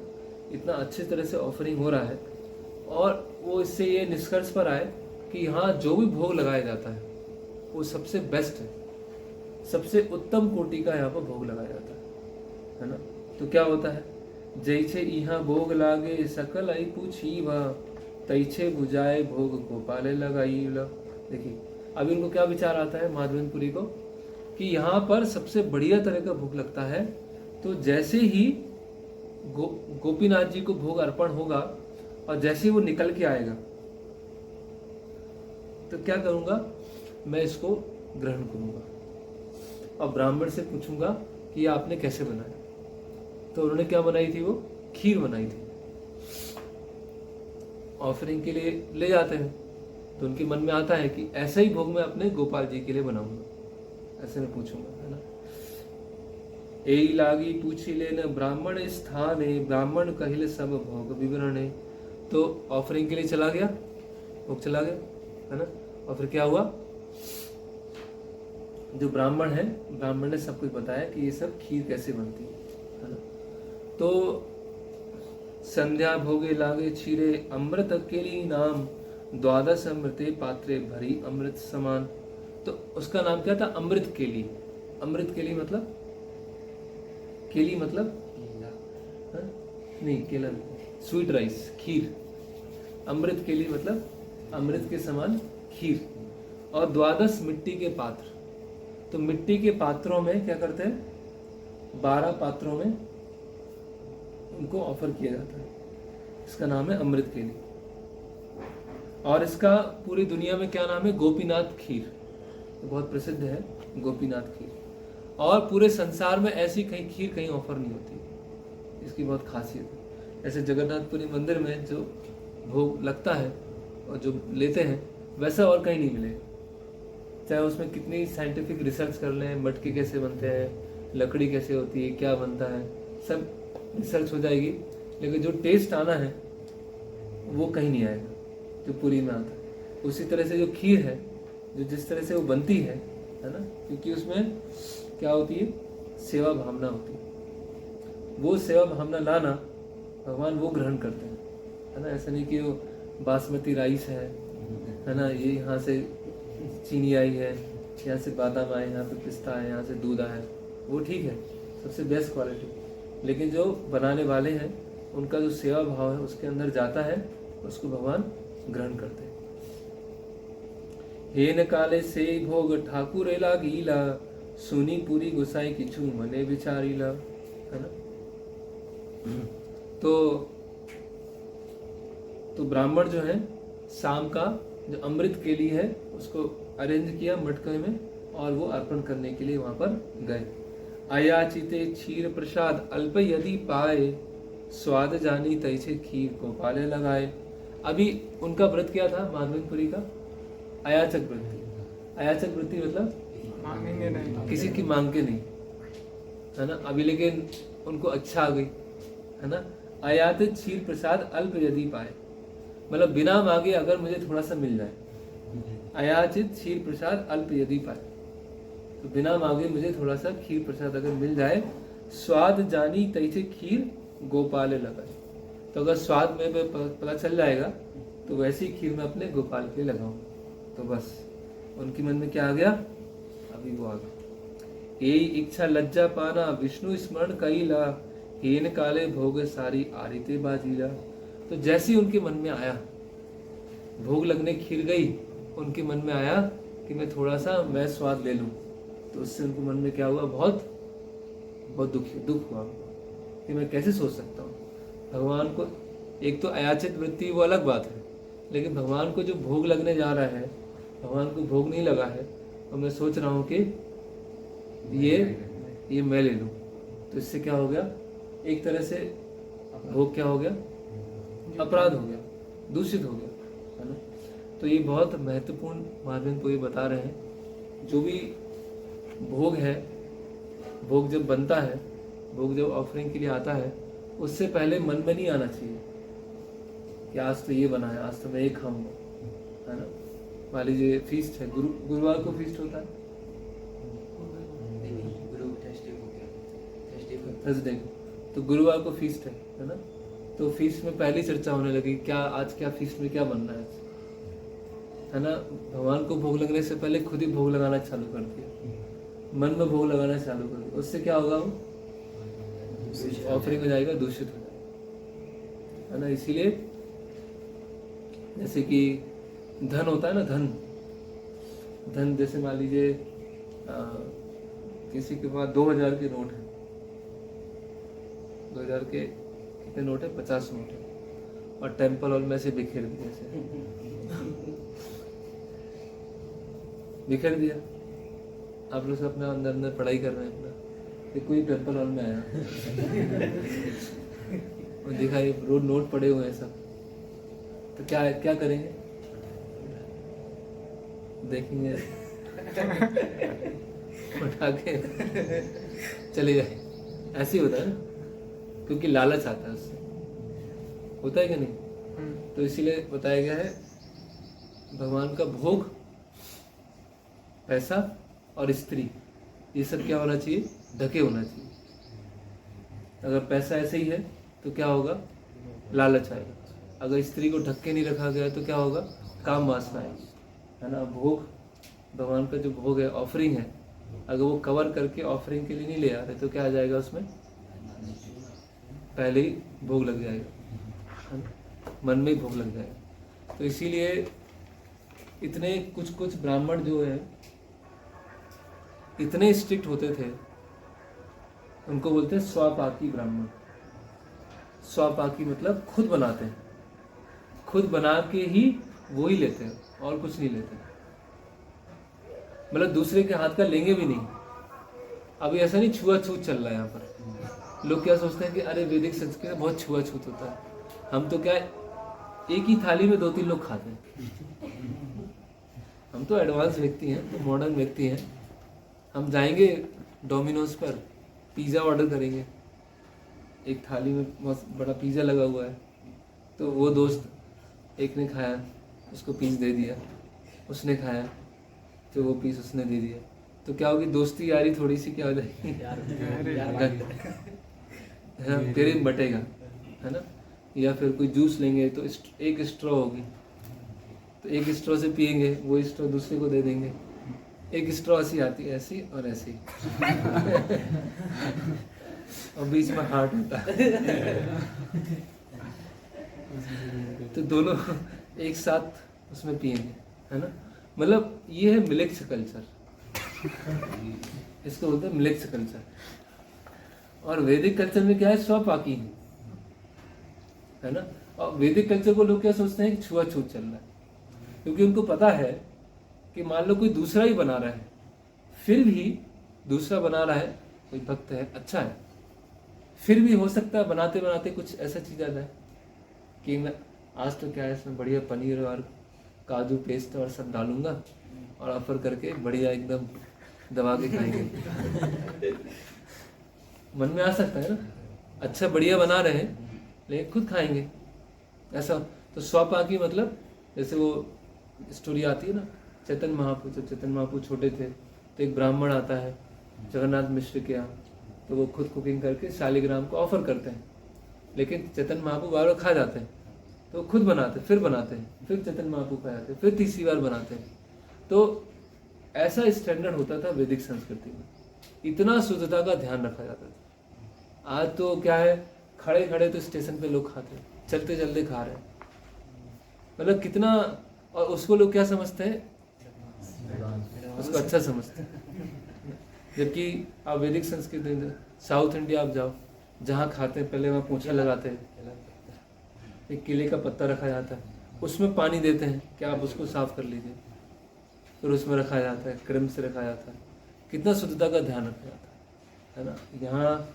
इतना अच्छे तरह से ऑफरिंग हो रहा है, और वो इससे ये निष्कर्ष पर आए कि यहाँ जो भी भोग लगाया जाता है वो सबसे बेस्ट है, सबसे उत्तम कोटि का यहाँ पर भोग लगाया जाता है ना। तो क्या होता है, जैसे यहाँ भोग लागे सकल आई पूछी वह, तैछे बुझाए भोग गोपाले लगाई। देखिए अब इनको क्या विचार आता है माधवेंद्रपुरी को कि यहाँ पर सबसे बढ़िया तरह का भोग लगता है, तो जैसे ही गोपीनाथ जी को भोग अर्पण होगा और जैसे ही वो निकल के आएगा तो क्या करूंगा, मैं इसको ग्रहण करूंगा और ब्राह्मण से पूछूंगा कि ये आपने कैसे बनाया। तो उन्होंने क्या बनाई थी, वो खीर बनाई थी, ऑफरिंग के लिए ले जाते हैं। तो उनके मन में आता है कि ऐसा ही भोग मैं अपने गोपाल जी के लिए बनाऊंगा, ऐसे मैं पूछूंगा, है ना। एई लागी पूछी लेन ब्राह्मण स्थाने, ब्राह्मण कहिले सब भोग विवरणे। तो ऑफरिंग के लिए चला गया, भोग चला गया, है ना। और फिर क्या हुआ, जो ब्राह्मण है, ब्राह्मण ने सब कुछ बताया कि ये सब खीर कैसे बनती है ना। तो संध्या भोगे लागे क्षीरे, अमृत केली नाम, द्वादश अमृते पात्रे भरी अमृत समान। तो उसका नाम क्या था, अमृत केली। अमृत केली मतलब, केली मतलब नहीं, केला स्वीट राइस, खीर। अमृत केली मतलब अमृत के समान खीर। और द्वादश मिट्टी के पात्र, तो मिट्टी के पात्रों में क्या करते हैं, 12 पात्रों में उनको ऑफर किया जाता है। इसका नाम है अमृत केली, और इसका पूरी दुनिया में क्या नाम है? गोपीनाथ खीर। तो बहुत प्रसिद्ध है गोपीनाथ खीर, और पूरे संसार में ऐसी कहीं खीर कहीं ऑफर नहीं होती। इसकी बहुत खासियत है। जैसे जगन्नाथपुरी मंदिर में जो भोग लगता है और जो लेते हैं, वैसा और कहीं नहीं मिलेगा। चाहे उसमें कितनी साइंटिफिक रिसर्च कर लें, मटके कैसे बनते हैं, लकड़ी कैसे होती है, क्या बनता है, सब रिसर्च हो जाएगी, लेकिन जो टेस्ट आना है वो कहीं नहीं आएगा जो पुरी में आता है। उसी तरह से जो खीर है, जो जिस तरह से वो बनती है ना, क्योंकि उसमें क्या होती है? सेवा भावना होती है। वो सेवा भावना लाना भगवान वो ग्रहण करते हैं, है ना। ऐसा नहीं कि वो बासमती राइस है ना, ये यहाँ से चीनी आई है, यहाँ से बादाम आए, यहाँ पे पिस्ता है, यहाँ से दूध आया है, वो ठीक है, सबसे बेस्ट क्वालिटी। लेकिन जो बनाने वाले हैं उनका जो सेवा भाव है उसके अंदर जाता है, उसको भगवान ग्रहण करते हैं। हेन काले से भोग ठाकुर एला गीला, सुनी पूरी गुसाई किछु मने विचारीला, है ना। तो ब्राह्मण जो है शाम का जो अमृत के लिए है उसको अरेंज किया मटके में, और वो अर्पण करने के लिए वहां पर गए। अयाचिते क्षीर प्रसाद अल्प यदि पाए, स्वाद जानी तैसे खीर को पाले लगाए। अभी उनका व्रत क्या था माधवेंद्रपुरी का? अयाचक वृत्ति। अयाचक वृत्ति मतलब मांगेंगे नहीं, किसी की मांग के नहीं, है ना। अभी लेकिन उनको अच्छा आ गई, है ना। अयाचित क्षीर प्रसाद अल्प यदि पाए, मतलब बिना मांगे अगर मुझे थोड़ा सा मिल जाए। अयाचित क्षीर प्रसाद अल्प यदि पाए, तो बिना मांगे मुझे थोड़ा सा खीर प्रसाद अगर मिल जाए। स्वाद जानी तैसे खीर गोपाले लगाए, तो अगर स्वाद में पता चल जाएगा तो वैसी खीर में अपने गोपाल के लगाऊं। तो बस उनके मन में क्या आ गया? अभी वो आ गया। यही इच्छा लज्जा पाना विष्णु स्मरण कईला, हेन काले भोग सारी आरिते बाजीला। तो जैसे ही उनके मन में आया, भोग लगने खीर गई, उनके मन में आया कि मैं थोड़ा सा मैं स्वाद ले लूं, तो उससे उनके मन में क्या हुआ? बहुत दुख हुआ कि मैं कैसे सोच सकता हूँ भगवान को। एक तो अयाचित वृत्ति वो अलग बात है, लेकिन भगवान को जो भोग लगने जा रहा है, भगवान को भोग नहीं लगा है, और मैं सोच रहा हूँ कि ये मैं ले लूँ, तो इससे क्या हो गया? एक तरह से भोग क्या हो गया? अपराध हो गया, दूषित हो गया, है ना। तो ये बहुत महत्वपूर्ण माधवेंद्रपुरी बता रहे हैं। जो भी भोग है, भोग जब बनता है, भोग जब ऑफरिंग के लिए आता है, उससे पहले मन में नहीं आना चाहिए कि आज तो ये बना है, आज तो मैं ये खाऊंगा, है ना। मान लीजिए फीस्ट है, गुरुवार को फीस्ट होता है, थर्सडे को, तो गुरुवार को फीस्ट है ना। तो फीस्ट में पहली चर्चा होने लगी, क्या आज क्या फीस्ट में क्या बनना है ना। भगवान को भोग लगने से पहले खुद ही भोग लगाना चालू कर दिया, मन में भोग लगाना चालू कर दिया। उससे क्या होगा? वो ऑफरिंग हो जाएगा, दूषित हो जाएगा, है ना। इसीलिए जैसे कि धन होता है ना, धन जैसे मान लीजिए किसी के पास 2000 के नोट है, 2000 के कितने नोट है? 50 नोट है, और टेम्पल हॉल में से बिखेर दिया, बिखेर दिया। आप लोग सब अपने अंदर पढ़ाई कर रहे हैं अपना, कोई टेम्पल हॉल में आया और देखा ये रोड नोट पड़े हुए हैं सब, तो क्या करेंगे? देखेंगे उठा के चले जाए, ऐसे ही होता है ना, क्योंकि लालच आता है उससे, होता है कि नहीं। तो इसीलिए बताया गया है भगवान का भोग, पैसा और स्त्री, ये सब क्या होना चाहिए? ढके होना चाहिए। अगर पैसा ऐसे ही है तो क्या होगा? लालच आएगा। अगर स्त्री को ढक के नहीं रखा गया तो क्या होगा? काम वासना आएगी, है ना। भोग, भगवान का जो भोग है, ऑफरिंग है, अगर वो कवर करके ऑफरिंग के लिए नहीं ले आ रहे तो क्या आ जाएगा? उसमें पहले ही भोग लग जाएगा, है ना? मन में ही भोग लग जाएगा। तो इसीलिए इतने कुछ ब्राह्मण जो है इतने स्ट्रिक्ट होते थे उनको बोलते हैं स्वपाकी ब्राह्मण। स्वपाकी मतलब खुद बनाते हैं, खुद बना के ही वो ही लेते हैं और कुछ नहीं लेते, मतलब दूसरे के हाथ का लेंगे भी नहीं। अभी ऐसा नहीं छुआछूत चल रहा है यहाँ पर। लोग क्या सोचते हैं कि अरे वैदिक संस्कृति में बहुत छुआछूत होता है। हम तो क्या एक ही थाली में 2-3 लोग खाते हैं। हम तो एडवांस व्यक्ति हैं, तो मॉडर्न व्यक्ति हैं। हम जाएंगे डोमिनोज पर, पिज़्ज़ा ऑर्डर करेंगे, एक थाली में बहुत बड़ा पिज़्ज़ा लगा हुआ है, तो वो दोस्त एक ने खाया, उसको पीस दे दिया, उसने खाया तो वो पीस उसने दे दिया, तो क्या होगी? दोस्ती यारी थोड़ी सी क्या हो जाएगी, फिर बटेगा, है ना। या फिर कोई जूस लेंगे तो एक स्ट्रॉ होगी, तो एक स्ट्रॉ से पियेंगे, वो स्ट्रॉ दूसरे को दे देंगे। एक स्ट्रॉ ऐसी आती है, ऐसी और ऐसी और बीच में हार्ट होता है तो दोनों एक साथ उसमें पियेंगे, है ना। मतलब ये है मिलेक्स कल्चर, इसको बोलते हैं मिलेक्स कल्चर। और वैदिक कल्चर में क्या है? स्वपाकी है ना। और वैदिक कल्चर को लोग क्या सोचते हैं कि छुआछूत चल रहा है, क्योंकि उनको पता है कि मान लो कोई दूसरा ही बना रहा है, फिर भी दूसरा बना रहा है, कोई भक्त है, अच्छा है, फिर भी हो सकता है बनाते बनाते कुछ ऐसा चीज़ आ जाए कि मैं आज तो क्या है, इसमें बढ़िया पनीर और काजू पेस्ट और सब डालूंगा और ऑफर करके बढ़िया एकदम दबा के खाएंगे। मन में आ सकता है ना, अच्छा बढ़िया बना रहे हैं लेकिन खुद खाएंगे ऐसा। तो स्वपाकी मतलब जैसे वो स्टोरी आती है ना, चैतन्य महाप्रभु, जब चैतन्य महाप्रभु छोटे थे तो एक ब्राह्मण आता है जगन्नाथ मिश्र के यहाँ, तो वो खुद कुकिंग करके शालिग्राम को ऑफर करते हैं, लेकिन चैतन्य महाप्रभु बार बार खा जाते हैं, तो वो खुद बनाते फिर बनाते हैं, फिर चैतन्य महाप्रभु खा जाते हैं, फिर तीसरी बार बनाते हैं। तो ऐसा स्टैंडर्ड होता था वैदिक संस्कृति में, इतना शुद्धता का ध्यान रखा जाता था। आज तो क्या है, खड़े खड़े तो स्टेशन पे लोग खाते हैं, चलते चलते खा रहे हैं, मतलब कितना। और उसको लोग क्या समझते हैं? उसको अच्छा समझते हैं। जबकि आप वैदिक संस्कृति में साउथ इंडिया आप जाओ, जहाँ खाते हैं पहले वहाँ पोंछा लगाते हैं, एक केले का पत्ता रखा जाता है, उसमें पानी देते हैं कि आप उसको साफ कर लीजिए, फिर उसमें रखा जाता है, क्रम से रखा जाता है, कितना शुद्धता का ध्यान रखा जाता है ना। यहाँ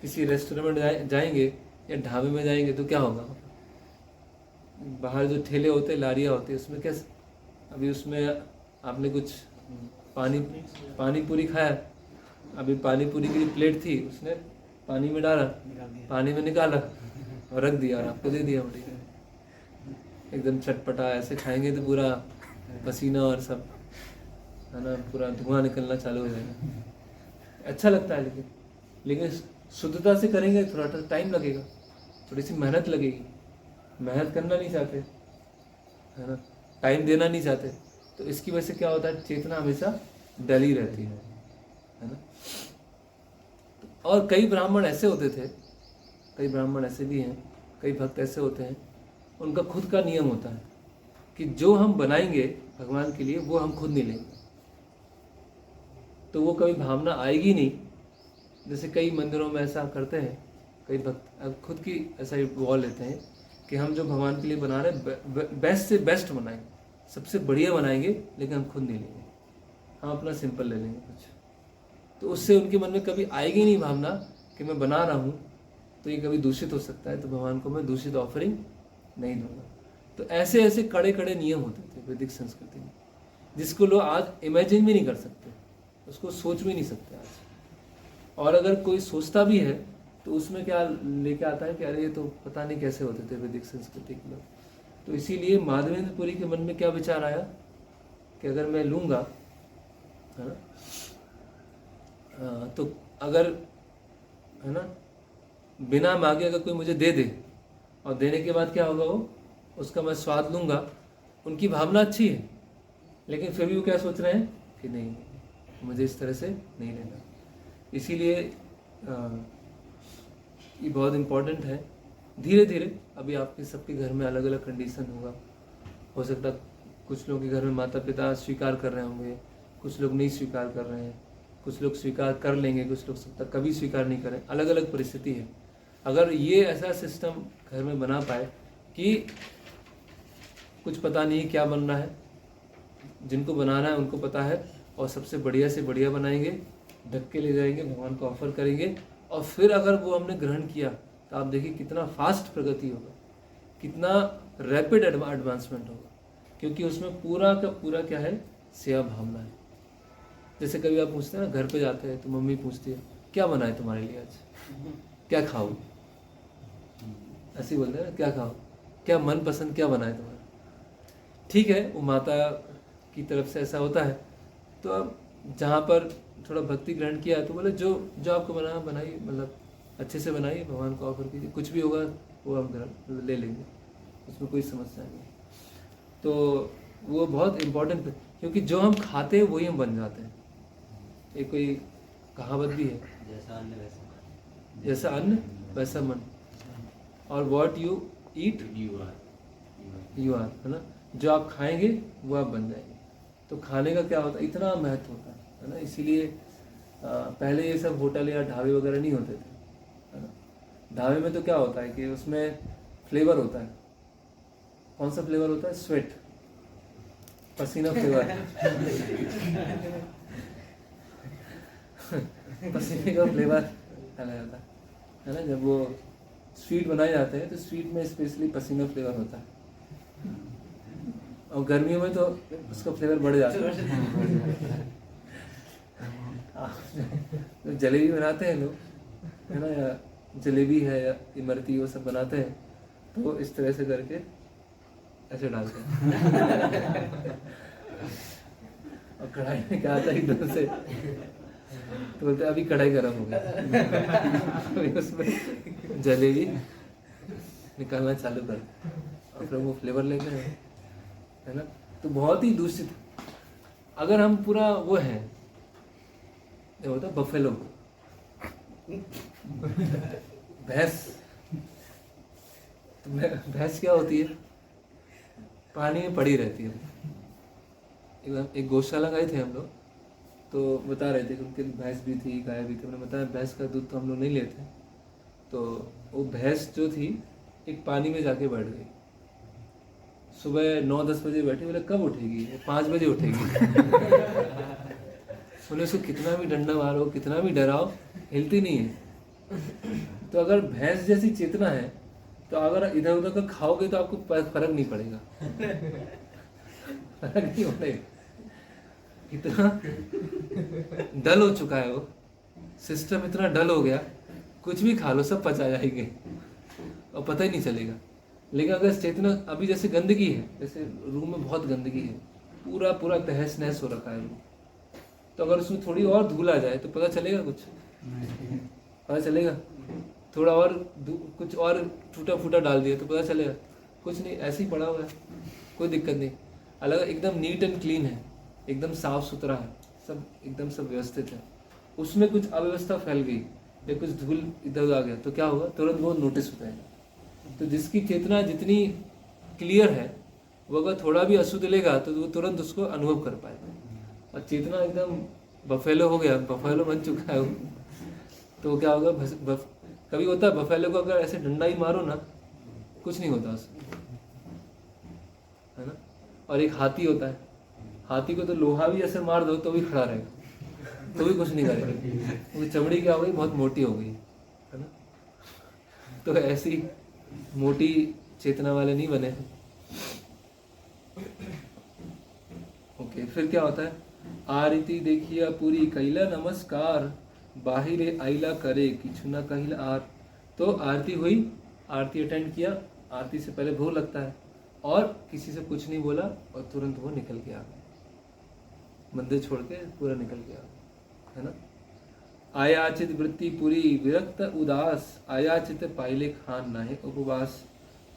किसी रेस्टोरेंट में जाएंगे या ढाबे में जाएंगे तो क्या होगा, बाहर जो ठेले होते हैं, लारियाँ होती है, उसमें कैसे, अभी उसमें आपने कुछ पानी पूरी खाया, अभी पानी पूरी की प्लेट थी, उसने पानी में डाला, पानी में निकाला और रख दिया और आपको दे दिया, बढ़िया एकदम चटपटा। ऐसे खाएंगे तो पूरा पसीना और सब, है ना, पूरा धुआं निकलना चालू हो जाएगा। अच्छा लगता है, लेकिन शुद्धता से करेंगे थोड़ा टाइम लगेगा, थोड़ी सी मेहनत लगेगी। मेहनत करना नहीं चाहते, है ना, टाइम देना नहीं चाहते, तो इसकी वजह से क्या होता है, चेतना हमेशा डली रहती है ना। और कई ब्राह्मण ऐसे होते थे, कई ब्राह्मण ऐसे भी हैं, कई भक्त ऐसे होते हैं, उनका खुद का नियम होता है कि जो हम बनाएंगे भगवान के लिए वो हम खुद नहीं लेंगे, तो वो कभी भावना आएगी नहीं। जैसे कई मंदिरों में ऐसा करते हैं, कई भक्त खुद की ऐसा वॉल लेते हैं कि हम जो भगवान के लिए बना रहे हैं बेस्ट से बेस्ट बनाएंगे, सबसे बढ़िया बनाएंगे, लेकिन हम खुद नहीं लेंगे, हम अपना सिंपल ले लेंगे कुछ। तो उससे उनके मन में कभी आएगी नहीं भावना कि मैं बना रहा हूँ तो ये कभी दूषित हो सकता है, तो भगवान को मैं दूषित ऑफरिंग नहीं दूंगा। तो ऐसे ऐसे कड़े कड़े नियम होते थे वैदिक संस्कृति में, जिसको लोग आज इमेजिन भी नहीं कर सकते, उसको सोच भी नहीं सकते आज। और अगर कोई सोचता भी है तो उसमें क्या लेके आता है कि अरे ये तो पता नहीं कैसे होते थे वैदिक संस्कृति के लोग। तो इसीलिए माधवेंद्रपुरी के मन में क्या विचार आया कि अगर मैं लूँगा, है ना, तो अगर, है ना, बिना मांगे अगर कोई मुझे दे दे और देने के बाद क्या होगा, वो उसका मैं स्वाद लूँगा, उनकी भावना अच्छी है, लेकिन फिर भी वो क्या सोच रहे हैं कि नहीं, मुझे इस तरह से नहीं लेना। इसीलिए ये बहुत इम्पोर्टेंट है। धीरे धीरे अभी आपके सबके घर में अलग अलग कंडीशन होगा, हो सकता है कुछ लोगों के घर में माता पिता स्वीकार कर रहे होंगे, कुछ लोग नहीं स्वीकार कर रहे हैं, कुछ लोग स्वीकार कर लेंगे, कुछ लोग तक कभी स्वीकार नहीं करें, अलग अलग परिस्थिति है। अगर ये ऐसा सिस्टम घर में बना पाए कि कुछ पता नहीं क्या बनना है, जिनको बनाना है उनको पता है, और सबसे बढ़िया से बढ़िया बनाएंगे, ढक के ले जाएंगे, भगवान को ऑफर करेंगे, और फिर अगर वो हमने ग्रहण किया तो आप देखिए कितना फास्ट प्रगति होगा, कितना रैपिड एडवांसमेंट होगा, क्योंकि उसमें पूरा का पूरा क्या है, सेवा भावना है। जैसे कभी आप पूछते हैं ना, घर पे जाते हैं तो मम्मी पूछती है क्या बना है तुम्हारे लिए आज, क्या खाओ, ऐसे बोलते हैं ना, क्या खाओ, क्या मन पसंद क्या बना है तुम्हारा। ठीक है, वो माता की तरफ से ऐसा होता है, तो अब जहाँ पर थोड़ा भक्ति ग्रहण किया तो बोले जो जो आपको बनाना बनाइए, मतलब अच्छे से बनाइए, भगवान को ऑफर कीजिए, कुछ भी होगा वो हम ग्रहण ले लेंगे, उसमें कोई समस्या नहीं। तो वो बहुत इम्पोर्टेंट, क्योंकि जो हम खाते हैं वही हम बन जाते हैं। एक कोई कहावत भी है, जैसा अन्न वैसा मन, और what you eat you are, है ना। जो आप खाएंगे वो आप बन जाएंगे। तो खाने का क्या होता है, इतना महत्व होता है ना। इसीलिए पहले ये सब होटल या ढाबे वगैरह नहीं होते थे, है ना। ढाबे में तो क्या होता है कि उसमें फ्लेवर होता है। कौन सा फ्लेवर होता है, स्वेट, पसीना फ्लेवर पसीने का फ्लेवर डाला जाता है ना। जब वो स्वीट बनाए जाते हैं तो स्वीट में स्पेशली पसीना फ्लेवर होता है, और गर्मियों में तो उसका फ्लेवर बढ़ जाता है। तो जलेबी बनाते हैं लोग, है ना, या जलेबी है या इमरती, वो सब बनाते हैं तो इस तरह से करके ऐसे डालते हैं। और कढ़ाई में क्या आता है एकदम से, तो बोलते अभी कढ़ाई गर्म हो गई, उसमें जलेबी निकालना चालू कर, और फिर वो फ्लेवर लेकर, है ना। तो बहुत ही दूषित। अगर हम पूरा वो है, क्या होता है, बफेलो, भैंस, तो भैंस क्या होती है, पानी में पड़ी रहती है। एक गौशाला गए थे हम लोग, तो बता रहे थे कि उनके भैंस भी थी, गाय भी थी। उन्होंने बताया भैंस का दूध तो हम लोग नहीं लेते, तो वो भैंस जो थी एक पानी में जाके बैठ गई। सुबह 9-10 बजे बैठी, बोले कब उठेगी, 5 बजे उठेगी। बोले उसको कितना भी डंडा मारो, कितना भी डराओ, हिलती नहीं है। तो अगर भैंस जैसी चेतना है, तो अगर इधर उधर का खाओगे तो आपको फर्क नहीं पड़ेगा, फर्क नहीं पड़ेगा। इतना डल हो चुका है वो सिस्टम, इतना डल हो गया, कुछ भी खा लो सब पचा जाएंगे और पता ही नहीं चलेगा। लेकिन अगर चेतना, अभी जैसे गंदगी है, जैसे रूम में बहुत गंदगी है, पूरा पूरा तहस नहस हो रखा है रूम, तो अगर उसमें थोड़ी और धूल आ जाए तो पता चलेगा कुछ, पता चलेगा। थोड़ा और कुछ और टूटा फूटा डाल दिया तो पता चलेगा कुछ नहीं, ऐसे ही पड़ा हुआ है, कोई दिक्कत नहीं। अलग एकदम नीट एंड क्लीन है, एकदम साफ सुथरा है, सब एकदम सब व्यवस्थित है। उसमें कुछ अव्यवस्था फैल गई या कुछ धूल इधर आ गया तो क्या होगा, तुरंत वो नोटिस हो जाएगा। तो जिसकी चेतना जितनी क्लियर है, वो अगर थोड़ा भी अशुद्ध लेगा तो वो तुरंत उसको अनुभव कर पाएगा। और चेतना एकदम बफेलो हो गया, बफेलो बन चुका है वो, तो क्या होगा, कभी होता है बफेलो को अगर ऐसे डंडा ही मारो ना, कुछ नहीं होता उसको, है ना। और एक हाथी होता है, हाथी को तो लोहा भी ऐसे मार दो तो भी खड़ा रहेगा, तो भी कुछ नहीं करेगा, क्योंकि चमड़ी क्या हो गई, बहुत मोटी हो गई, है ना। तो ऐसी मोटी चेतना वाले नहीं बने। ओके, फिर क्या होता है, आरती देखिया पूरी कैला नमस्कार, बाहिरे आइला करे किछु ना कहिला आर। तो आरती हुई, आरती अटेंड किया, आरती से पहले भोग लगता है, और किसी से कुछ नहीं बोला और तुरंत वो निकल गया, मंदिर छोड़ के पूरा निकल गया, है ना। आयाचित वृत्ति पूरी विरक्त उदास, आयाचित पाइले खान नाहे उपवास।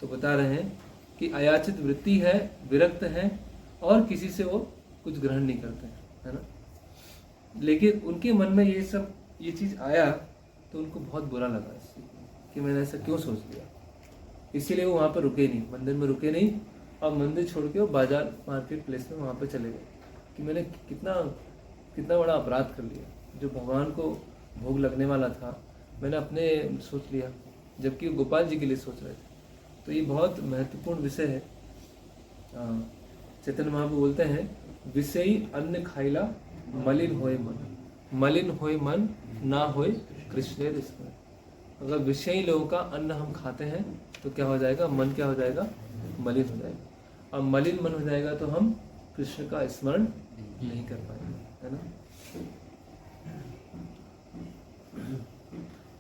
तो बता रहे हैं कि आयाचित वृत्ति है, विरक्त है, और किसी से वो कुछ ग्रहण नहीं करते हैं, है ना। लेकिन उनके मन में ये चीज़ आया तो उनको बहुत बुरा लगा इससे कि मैंने ऐसा क्यों सोच लिया। इसीलिए वो वहाँ पर रुके नहीं, मंदिर में रुके नहीं, और मंदिर छोड़ के वो बाजार मार्केट प्लेस में वहाँ पर चले गए कि मैंने कितना बड़ा अपराध कर लिया। जो भगवान को भोग लगने वाला था, मैंने अपने सोच लिया, जबकि वो गोपाल जी के लिए सोच रहे थे। तो ये बहुत महत्वपूर्ण विषय है। चैतन्य महाप्रभु बोलते हैं, विषयी अन्न खाइला मलिन होए मन, मलिन होए मन ना होए कृष्ण स्मरण। अगर विषयी लोगों का अन्न हम खाते हैं तो क्या हो जाएगा, मन क्या हो जाएगा, मलिन हो जाएगा। और मलिन मन हो जाएगा तो हम कृष्ण का स्मरण नहीं कर पाएंगे, है ना।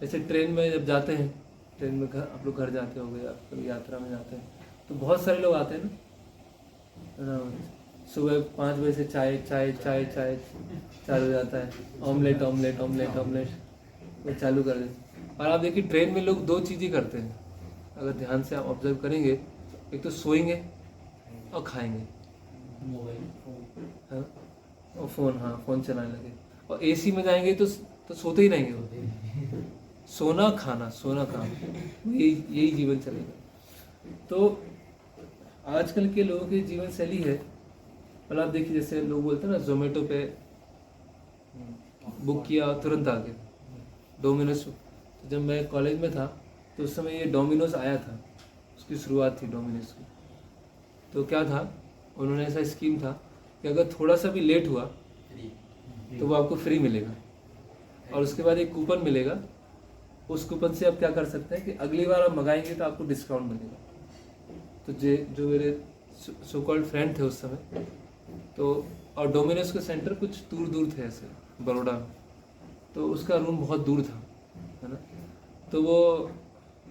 जैसे ट्रेन में जब जाते हैं, ट्रेन में घर, आप लोग घर जाते होंगे या कभी यात्रा में जाते हैं, तो बहुत सारे लोग आते हैं ना, सुबह 5 बजे से चाय चाय चाय चाय चालू हो जाता है, ऑमलेट ऑमलेट ऑमलेट ऑमलेट वो चालू कर देते। और आप देखिए ट्रेन में लोग 2 चीज़ें करते हैं, अगर ध्यान से आप ऑब्जर्व करेंगे, एक तो सोएंगे और खाएंगे, हाँ, और फ़ोन चलाने लगे। और एसी में जाएंगे तो सोते ही रहेंगे वो, सोना खाना सोना काम, यही जीवन चलेगा। तो आजकल के लोगों की जीवन शैली है, मतलब आप देखिए जैसे लोग बोलते हैं ना, जोमेटो पे बुक किया तुरंत आ गया, डोमिनोज। जब मैं कॉलेज में था तो उस समय ये डोमिनोज आया था, उसकी शुरुआत थी डोमिनोज की। तो क्या था, उन्होंने ऐसा स्कीम था कि अगर थोड़ा सा भी लेट हुआ तो वो आपको फ्री मिलेगा, और उसके बाद एक कूपन मिलेगा, उस कूपन से आप क्या कर सकते हैं कि अगली बार आप मंगाएंगे तो आपको डिस्काउंट मिलेगा। तो जो मेरे सो कॉल्ड फ्रेंड थे उस समय, तो और डोमिनोज के सेंटर कुछ दूर दूर थे ऐसे बड़ौदा में, तो उसका रूम बहुत दूर था, है ना। तो वो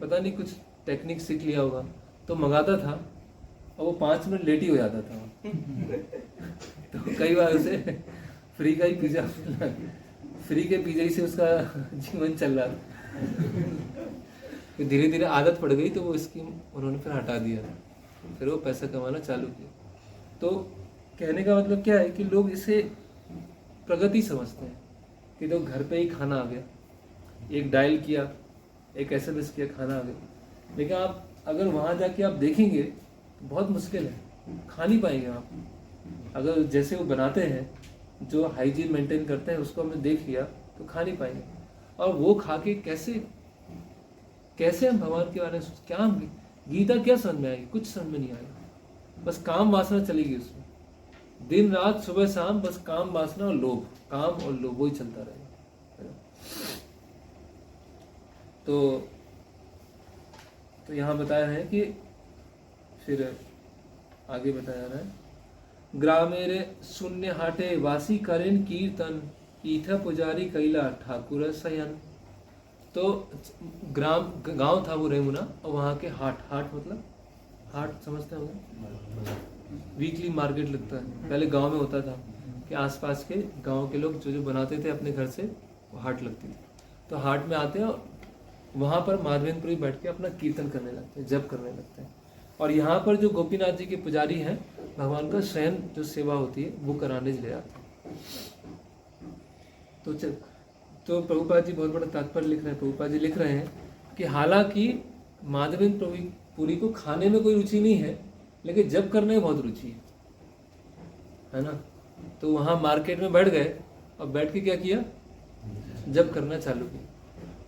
पता नहीं कुछ टेक्निक सीख लिया होगा, तो मंगाता था और वो 5 मिनट लेट ही हो जाता था। तो कई बार उसे फ्री का ही पिज्जा, फ्री के पिज्जा ही से उसका जीवन चल रहा था। फिर धीरे धीरे आदत पड़ गई तो वो स्कीम उन्होंने फिर हटा दिया, फिर वो पैसा कमाना चालू किया। तो कहने का मतलब क्या है कि लोग इसे प्रगति समझते हैं कि तो घर पे ही खाना आ गया, एक डायल किया, एक SMS किया, खाना आ गया। लेकिन आप अगर वहाँ जाके आप देखेंगे तो बहुत मुश्किल है, खा नहीं पाएंगे आप। अगर जैसे वो बनाते हैं, जो हाइजीन मेंटेन करते हैं, उसको हमने देख लिया तो खा नहीं पाएंगे। और वो खा के कैसे हम भगवान के बारे में क्या, हम गीता क्या समझ में आएगी, कुछ समझ में नहीं आएगा। बस काम वासना चलेगी उसमें, दिन रात सुबह शाम बस काम वासना और लोभ, काम और लोभ वही चलता रहेगा। तो यहाँ बताया है कि फिर आगे बताया रहा है, ग्रामेरे शून्य हाटे वासी करेन कीर्तन, ईथा पुजारी कैला ठाकुर सयन। तो गांव था वो रेमुना, और वहाँ के हाट मतलब हाट समझते होंगे, वीकली मार्केट लगता है। पहले गांव में होता था कि आसपास के गांव के लोग जो बनाते थे अपने घर से, वो हाट लगती थी। तो हाट में आते हैं और वहाँ पर माधवेंद्रपुरी बैठ के अपना कीर्तन करने लगते हैं, जप करने लगते हैं। और यहाँ पर जो गोपीनाथ जी के पुजारी हैं, भगवान का शयन जो सेवा होती है वो कराने ले आते हैं। तो प्रभुपाद जी बहुत बड़ा तात्पर्य लिख रहे हैं। प्रभुपाद जी लिख रहे हैं कि हालांकि माधवेंद्रपुरी को खाने में कोई रुचि नहीं है, लेकिन जप करने में बहुत रुचि है ना। तो वहाँ मार्केट में बैठ गए और बैठ के क्या किया, जप करना चालू किया।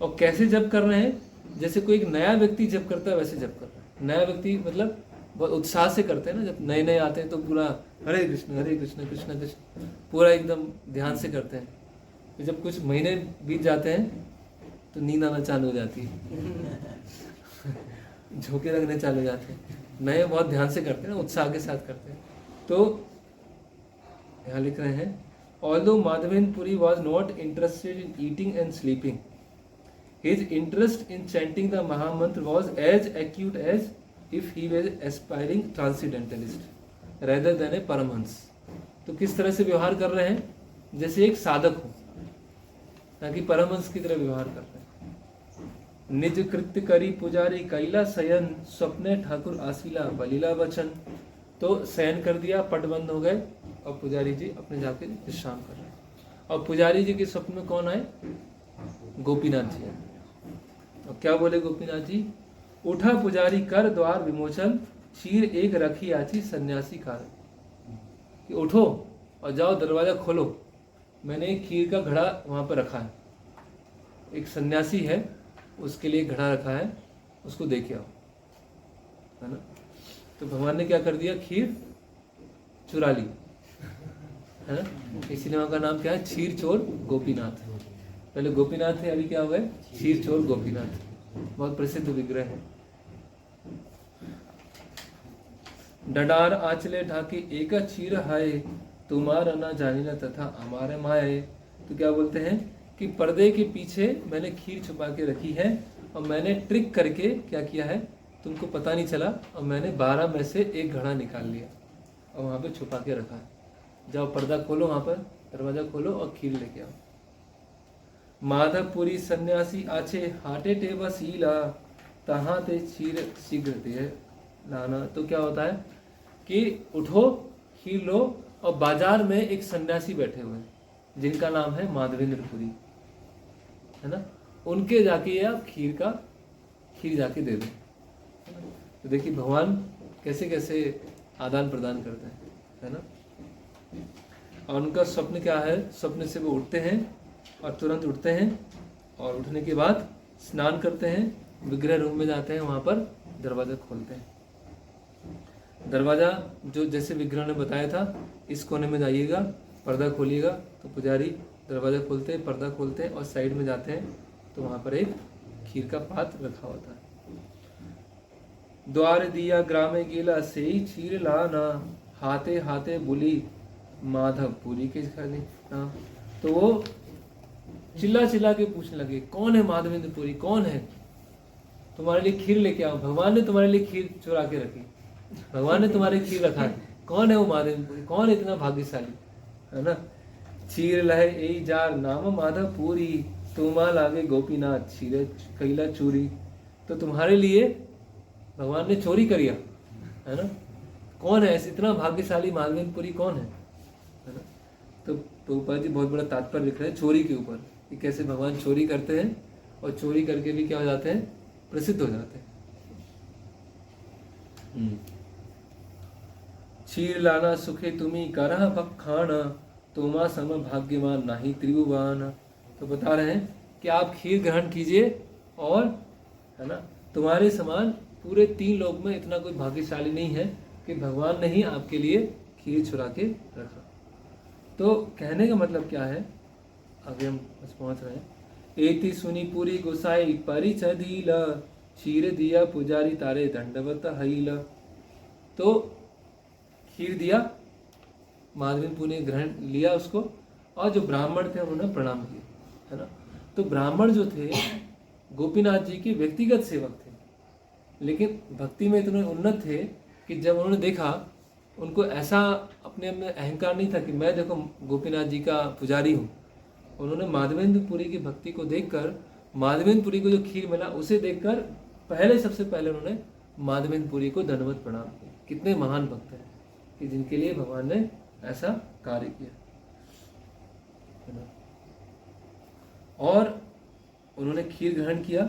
और कैसे जप कर रहे हैं, जैसे कोई एक नया व्यक्ति जप करता है वैसे जप कर रहे हैं। नया व्यक्ति मतलब बहुत उत्साह से करते हैं ना, जब नए नए आते हैं तो पूरा हरे कृष्ण कृष्ण कृष्ण पूरा एकदम ध्यान से करते हैं। तो जब कुछ महीने बीत जाते हैं तो नींद आना चालू हो जाती है, झोंके लगने चालू हो जाते हैं। नए बहुत ध्यान से करते हैं ना, उत्साह के साथ करते हैं। तो यहाँ लिख रहे हैं, although Madhavenpuri was not interested in eating and sleeping, his interest in chanting the Mahamantra was as acute as if he was aspiring transcendentalist rather than a Paramhans। तो किस तरह से व्यवहार कर रहे हैं, जैसे एक साधक हो, ना कि परमहंस की तरह व्यवहार कर रहे हैं। निज कृत्य करी पुजारी कैला शयन, स्वप्ने ठाकुर आशीला बलीला वचन। तो शयन कर दिया, पट बंद हो गए, और पुजारी जी अपने जाके विश्राम कर रहे हैं। और पुजारी जी के स्वप्न में कौन आए, गोपीनाथ जी। और क्या बोले गोपीनाथ जी, उठा पुजारी कर द्वार विमोचन, चीर एक रखी आची सन्यासी कार। कि उठो और जाओ दरवाजा खोलो, मैंने एक खीर का घड़ा वहाँ पर रखा है, एक सन्यासी है उसके लिए घड़ा रखा है, उसको दे के आओ, है ना। तो भगवान ने क्या कर दिया, खीर चुरा ली, है ना। इसीलिए वहाँ का नाम क्या है, क्षीर चोर गोपीनाथ। पहले गोपीनाथ थे, अभी क्या हुआ है, क्षीर चोर गोपीनाथ। बहुत प्रसिद्ध विग्रह है। डडार आंचले ढाके एक क्षीर हाय, तुम्हारा ना जानी ना तथा हमारे माए। तो क्या बोलते हैं कि पर्दे के पीछे मैंने खीर छुपा के रखी है और मैंने ट्रिक करके क्या किया है, तुमको पता नहीं चला, और मैंने 12 में से एक घड़ा निकाल लिया और वहाँ पे छुपा के रखा है। जाओ पर्दा खोलो, वहाँ पर दरवाजा खोलो और खीर लेके आओ। माधवपुरी सन्यासी आछे हाटे टेबा सीला, तहाँ ते क्षीर शीघ्र दे लाना। तो क्या होता है कि उठो खीर लो, और बाजार में एक सन्यासी बैठे हुए हैं जिनका नाम है माधवेंद्रपुरी, है ना, उनके जाके आप खीर जाके दे दो। तो देखिए भगवान कैसे कैसे आदान प्रदान करते हैं, है ना। और उनका स्वप्न क्या है, स्वप्न से वो उठते हैं और तुरंत उठते हैं, और उठने के बाद स्नान करते हैं, विग्रह रूम में जाते हैं, वहाँ पर दरवाजा खोलते हैं। दरवाजा जो जैसे विग्रह ने बताया था, इस कोने में जाइएगा, पर्दा खोलिएगा, तो पुजारी दरवाजा खोलते हैं, पर्दा खोलते हैं और साइड में जाते हैं, तो वहाँ पर एक खीर का पात्र रखा होता है। द्वार दिया ग्रामे गेला से ही क्षीर लाना, हाथे हाथे बुली माधवपुरी के खाने। तो वो चिल्ला चिल्ला के पूछने लगे, कौन है माधवेंद्रपुरी, कौन है, तुम्हारे लिए खीर लेके आओ। भगवान ने तुम्हारे लिए खीर चुरा के रखी, भगवान ने तुम्हारे खीर रखा है, कौन है वो माधवेंद्रपुरी, कौन है इतना भाग्यशाली, है ना। क्षीर लहे ए जार नाम माधवपुरी, तुमा लागे गोपीनाथ क्षीर कैला चूरी। तो तुम्हारे लिए भगवान ने चोरी करिया, है ना। कौन है ऐसे इतना भाग्यशाली माधवेंद्रपुरी, कौन है ना। तो प्रभुपाद जी बहुत बड़ा तात्पर्य लिख रहे हैं चोरी के ऊपर, कि कैसे भगवान चोरी करते हैं और चोरी करके भी क्या हो जाते हैं, प्रसिद्ध हो जाते हैं। क्षीर लाना सुखे तुम्ही करह बखाना, तुमा सम भाग्यवान नाही त्रिभुवन। तो बता रहे हैं कि आप खीर ग्रहण कीजिए, और है ना, तुम्हारे समान पूरे 3 लोक में इतना कोई भाग्यशाली नहीं है कि भगवान ने ही आपके लिए खीर चुरा के रखा। तो कहने का मतलब क्या है, आगे हम बस पहुंच रहे हैं। एति सुनी पूरी गोसाई परिचय दीला, क्षीर दिया पुजारी तारे दंडवत हईला। तो खीर दिया, माधवेंद्रपुरी ने ग्रहण लिया उसको, और जो ब्राह्मण थे उन्होंने प्रणाम किया, है ना। तो ब्राह्मण जो थे गोपीनाथ जी के व्यक्तिगत सेवक थे, लेकिन भक्ति में इतने उन्नत थे कि जब उन्होंने देखा, उनको ऐसा अपने में अहंकार नहीं था कि मैं देखो गोपीनाथ जी का पुजारी हूँ। उन्होंने माधवेंद्रपुरी की भक्ति को देखकर, माधवेंद्रपुरी को जो खीर मिला उसे देखकर सबसे पहले उन्होंने माधवेंद्रपुरी को दंडवत प्रणाम किया। कितने महान भक्त हैं कि जिनके लिए भगवान ने ऐसा कार्य किया, है ना। और उन्होंने खीर ग्रहण किया।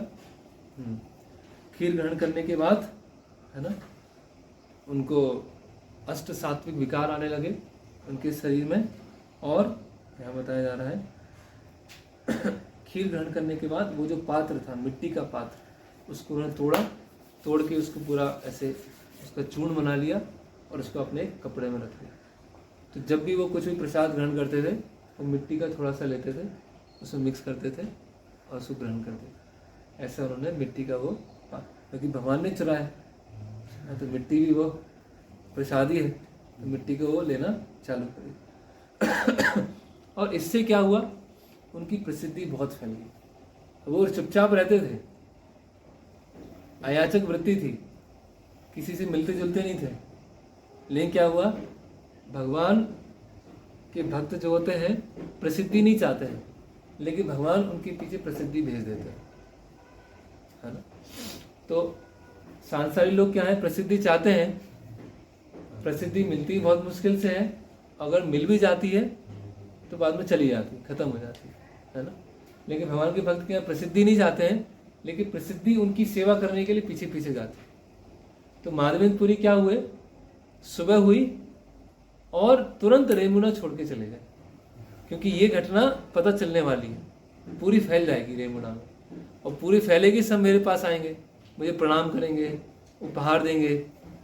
खीर ग्रहण करने के बाद, है ना, उनको अष्ट सात्विक विकार आने लगे उनके शरीर में। और यहाँ बताया जा रहा है खीर ग्रहण करने के बाद वो जो पात्र था, मिट्टी का पात्र, उसको उन्होंने तोड़ के उसको पूरा ऐसे उसका चूर्ण बना लिया और उसको अपने कपड़े में रख दिया। तो जब भी वो कुछ भी प्रसाद ग्रहण करते थे, वो मिट्टी का थोड़ा सा लेते थे, उसमें मिक्स करते थे और उसको ग्रहण करते थे। ऐसा उन्होंने मिट्टी का वो, क्योंकि भगवान ने चुराया है, तो मिट्टी भी वो प्रसादी है, तो मिट्टी को वो लेना चालू करी। और इससे क्या हुआ, उनकी प्रसिद्धि बहुत फैल गई। वो चुपचाप रहते थे, अयाचक वृत्ति थी, किसी से मिलते जुलते नहीं थे। लेकिन क्या हुआ, भगवान के भक्त जो होते हैं प्रसिद्धि नहीं चाहते हैं, लेकिन भगवान उनके पीछे प्रसिद्धि भेज देते हैं, है ना। तो सांसारिक लोग क्या है, प्रसिद्धि चाहते हैं, प्रसिद्धि मिलती बहुत मुश्किल से है, अगर मिल भी जाती है तो बाद में चली जाती, खत्म हो जाती है ना। लेकिन भगवान के भक्त क्या प्रसिद्धि नहीं चाहते हैं, लेकिन प्रसिद्धि उनकी सेवा करने के लिए पीछे पीछे जाती। तो माधवेंद्रपुरी क्या हुए, सुबह हुई और तुरंत रेमुना छोड़ के चले गए, क्योंकि ये घटना पता चलने वाली है, पूरी फैल जाएगी रेमुना में, और पूरी फैलेगी, सब मेरे पास आएंगे, मुझे प्रणाम करेंगे, उपहार देंगे,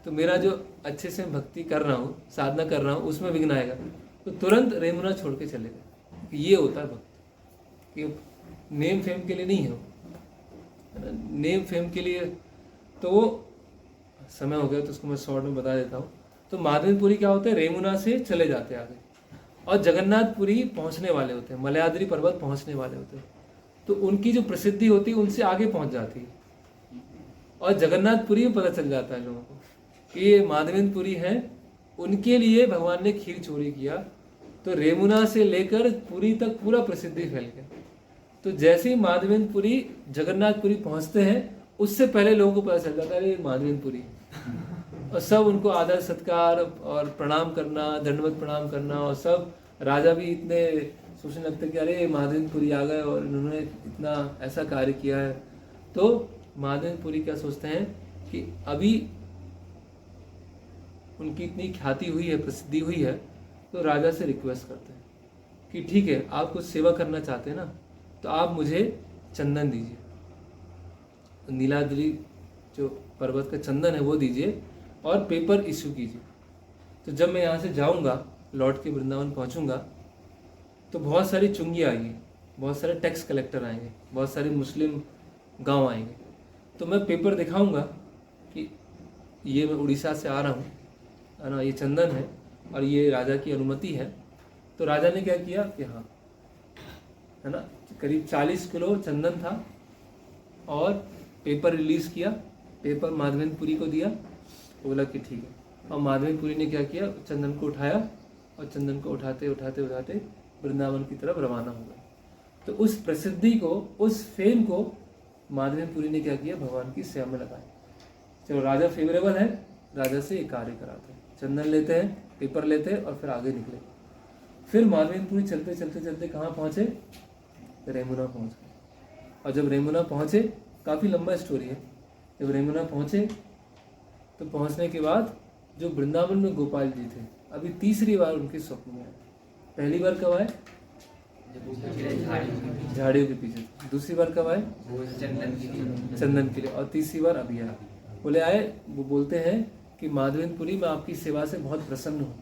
तो मेरा जो अच्छे से भक्ति कर रहा हूँ, साधना कर रहा हूँ, उसमें विघ्न आएगा, तो तुरंत रेमुना छोड़ के चलेगा। ये होता है भक्त कि नेम फेम के लिए नहीं है वो, है ना, नेम फेम के लिए तो वो समय हो गया तो उसको मैं शॉर्ट में बता देता हूँ। तो माधवेंद्रपुरी क्या होता है, रेमुना से चले जाते हैं आगे, और जगन्नाथपुरी पहुँचने वाले होते हैं, मलयाद्री पर्वत पहुँचने वाले होते हैं, तो उनकी जो प्रसिद्धि होती है उनसे आगे पहुँच जाती है, और जगन्नाथपुरी में पता चल जाता है लोगों को कि ये माधवेंद्रपुरी है, उनके लिए भगवान ने खीर चोरी किया, तो रेमुना से लेकर पुरी तक पूरा प्रसिद्धि फैल गया। तो जैसे ही माधवेंद्रपुरी जगन्नाथपुरी पहुंचते हैं, उससे पहले लोगों को पता चल जाता है ये माधवेंद्रपुरी, और सब उनको आदर सत्कार और प्रणाम करना, दंडवत प्रणाम करना, और सब राजा भी इतने सोचने लगते हैं कि अरे माधवेंद्रपुरी आ गए और इन्होंने इतना ऐसा कार्य किया है। तो माधवेंद्रपुरी क्या सोचते हैं कि अभी उनकी इतनी ख्याति हुई है, प्रसिद्धि हुई है, तो राजा से रिक्वेस्ट करते हैं कि ठीक है, आप कुछ सेवा करना चाहते हैं ना, तो आप मुझे चंदन दीजिए, नीलाद्री जो पर्वत का चंदन है वो दीजिए, और पेपर इशू कीजिए। तो जब मैं यहाँ से जाऊँगा, लौट के वृंदावन पहुँचूँगा, तो बहुत सारी चुंगी आएंगी, बहुत सारे टैक्स कलेक्टर आएंगे, बहुत सारे मुस्लिम गांव आएंगे, तो मैं पेपर दिखाऊंगा कि ये मैं उड़ीसा से आ रहा हूँ, है ना, ये चंदन है और ये राजा की अनुमति है। तो राजा ने क्या किया कि हाँ, है ना, करीब 40 किलो चंदन था, और पेपर रिलीज़ किया, पेपर माधवेंद्रपुरी को दिया, बोला कि ठीक है, और माधवेंद्रपुरी ने क्या किया, चंदन को उठाया, और चंदन को उठाते उठाते उठाते वृंदावन की तरफ रवाना हो गए। तो उस प्रसिद्धि को, उस फेम को माधवेंद्रपुरी ने क्या किया, भगवान की सेवा में लगाया। चलो राजा फेवरेबल है, राजा से एक कार्य कराते हैं, चंदन लेते हैं, पेपर लेते हैं, और फिर आगे निकले। फिर माधवेंद्रपुरी चलते चलते चलते कहाँ पहुँचे, रेमुना पहुँच गए। और जब रेमुना पहुँचे, काफ़ी लंबा स्टोरी है, जब रेमुना पहुँचे तो पहुँचने के बाद जो वृंदावन में गोपाल जी थे, अभी तीसरी बार उनके स्वप्न में आए। पहली बार कब आए, झाड़ियों के पीछे, दूसरी बार कब आए, चंदन के लिए, और तीसरी बार अभी आए। बोले आए, वो बोलते हैं कि माधवेंद्रपुरी, मैं आपकी सेवा से बहुत प्रसन्न हूँ,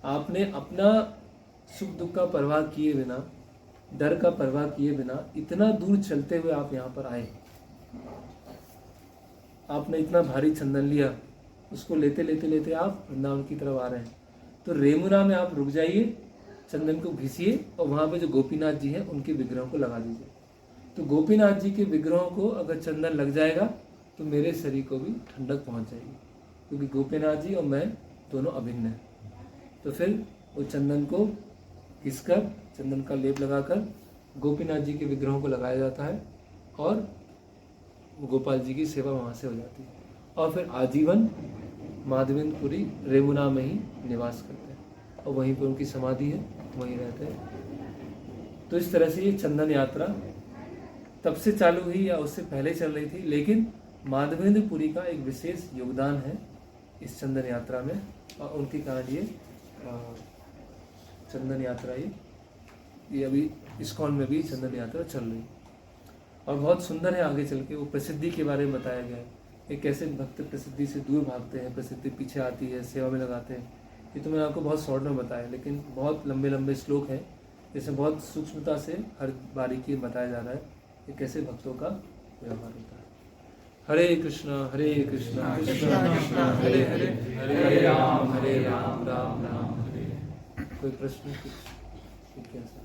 आपने अपना सुख दुख का परवाह किए बिना, डर का परवाह किए बिना इतना दूर चलते हुए आप यहाँ पर आए, आपने इतना भारी चंदन लिया, उसको लेते लेते लेते आप वृंदावन की तरफ आ रहे हैं, तो रेमुना में आप रुक जाइए, चंदन को घिसिए, और वहाँ पे जो गोपीनाथ जी हैं उनके विग्रहों को लगा दीजिए। तो गोपीनाथ जी के विग्रहों को अगर चंदन लग जाएगा तो मेरे शरीर को भी ठंडक पहुँच जाएगी, क्योंकि गोपीनाथ जी और मैं दोनों अभिन्न हैं। तो फिर वो चंदन को घिसकर, चंदन का लेप लगाकर गोपीनाथ जी के विग्रहों को लगाया जाता है, और गोपाल जी की सेवा वहाँ से हो जाती है, और फिर आजीवन माधवेंद्रपुरी रेमुना में ही निवास करते हैं, और वहीं पर उनकी समाधि है, वहीं रहते हैं। तो इस तरह से ये चंदन यात्रा तब से चालू हुई या उससे पहले चल रही थी, लेकिन माधवेंद्रपुरी का एक विशेष योगदान है इस चंदन यात्रा में, और उनके कारण ये चंदन यात्रा ये अभी इस्कॉन में भी चंदन यात्रा चल रही है, और बहुत सुंदर है। आगे चल के वो प्रसिद्धि के बारे में बताया गया है कि कैसे भक्त प्रसिद्धि से दूर भागते हैं, प्रसिद्धि पीछे आती है, सेवा में लगाते हैं। ये तो मैंने आपको बहुत शॉर्ट में बताया, लेकिन बहुत लंबे लंबे श्लोक हैं, जिसमें बहुत सूक्ष्मता से हर बारीकी बताया जा रहा है कि कैसे भक्तों का व्यवहार होता है। हरे कृष्णा कृष्णा कृष्णा हरे हरे, हरे राम राम राम हरे। कोई प्रश्न कुछ कैसा?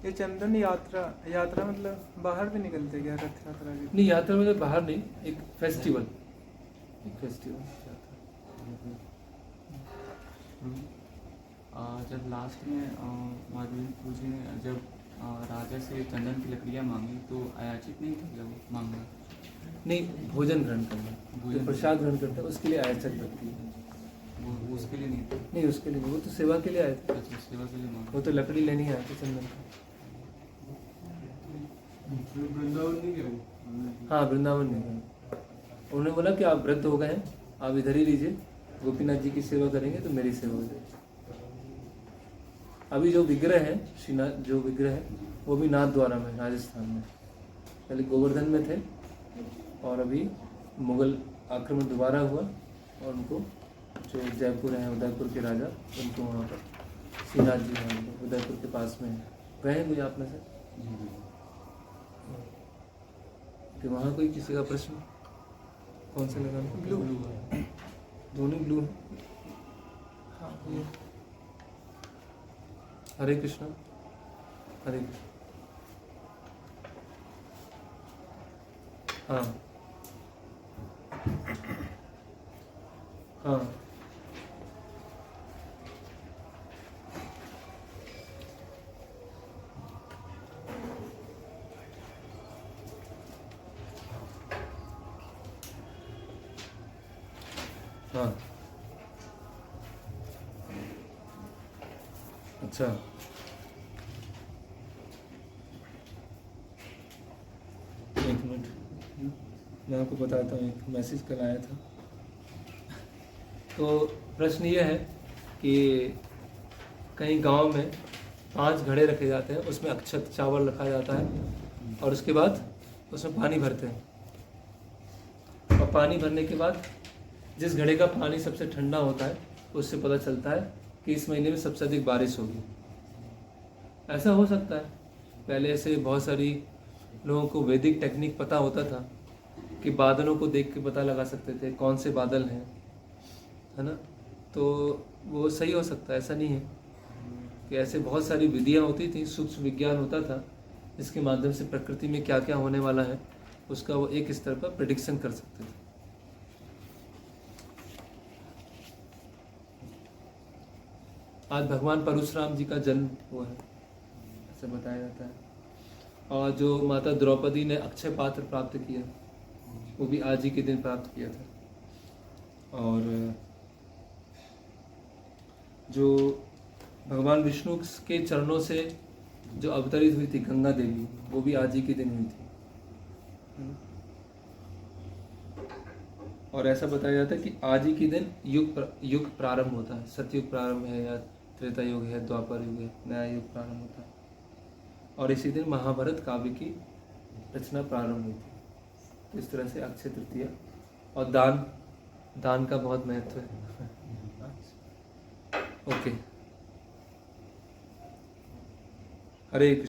ये चंदन यात्रा मतलब बाहर भी निकलते क्या, रथ यात्रा भी? नहीं, यात्रा मतलब बाहर नहीं, एक फेस्टिवल जब लास्ट में माधवेंद्रपुरी जी ने जब राजा से चंदन की लकड़ियाँ मांगी तो अयाचित नहीं था जब मांगा? नहीं, भोजन ग्रहण करना, जो प्रसाद ग्रहण करते हैं उसके लिए आयाचक लगती है, वो उसके लिए नहीं था? नहीं, उसके लिए नहीं, वो तो सेवा के लिए आए थे। अच्छा, सेवा के लिए मांगा। वो तो लकड़ी लेने आए थे चंदन का। वृंदावन नहीं गए? हाँ, वृंदावन नहीं गए। उन्होंने बोला कि आप वृद्ध हो गए हैं, आप इधर ही लीजिए, गोपीनाथ जी की सेवा करेंगे तो मेरी सेवा हो जाएगी। अभी जो विग्रह है, श्रीनाथ जो विग्रह है, वो भी नाथ द्वारा में राजस्थान में, पहले गोवर्धन में थे और अभी मुगल आक्रमण दोबारा हुआ और उनको जो जयपुर है, उदयपुर के राजा, उनको वहाँ पर श्रीनाथ जी हैं, उदयपुर के पास में है। गए हैं कोई आप में से कि वहाँ कोई किसी का प्रश्न? कौन से लगाना? ब्लू। दोनों ब्लू हैं। हाँ ये हरे कृष्णा, हरे कृष्ण। हाँ हाँ हाँ। अच्छा, एक मिनट मैं आपको बताता हूँ। एक मैसेज कल आया था। तो प्रश्न ये है कि कहीं गांव में 5 घड़े रखे जाते हैं, उसमें अक्षत चावल रखा जाता है और उसके बाद उसमें पानी भरते हैं। और पानी भरने के बाद जिस घड़े का पानी सबसे ठंडा होता है उससे पता चलता है कि इस महीने में सबसे अधिक बारिश होगी। ऐसा हो सकता है, पहले ऐसे बहुत सारी लोगों को वैदिक टेक्निक पता होता था कि बादलों को देख के पता लगा सकते थे कौन से बादल हैं, है ना। तो वो सही हो सकता है, ऐसा नहीं है कि ऐसे बहुत सारी विधियाँ होती थी, सूक्ष्म विज्ञान होता था जिसके माध्यम से प्रकृति में क्या क्या होने वाला है उसका वो एक स्तर पर प्रेडिक्शन कर सकते थे। आज भगवान परशुराम जी का जन्म हुआ है, ऐसा बताया जाता है। और जो माता द्रौपदी ने अक्षय पात्र प्राप्त किया वो भी आज ही के दिन प्राप्त किया था। और जो भगवान विष्णु के चरणों से जो अवतरित हुई थी गंगा देवी, वो भी आज ही के दिन हुई थी। और ऐसा बताया जाता है कि आज ही के दिन युग प्रारंभ होता है। सतयुग प्रारंभ है या त्रेता युग है, द्वापर युग है, नया युग प्रारंभ होता है। और इसी दिन महाभारत काव्य की रचना प्रारंभ हुई थी। तो इस तरह से अक्षय तृतीया और दान का बहुत महत्व है। ओके, हरे कृष्ण।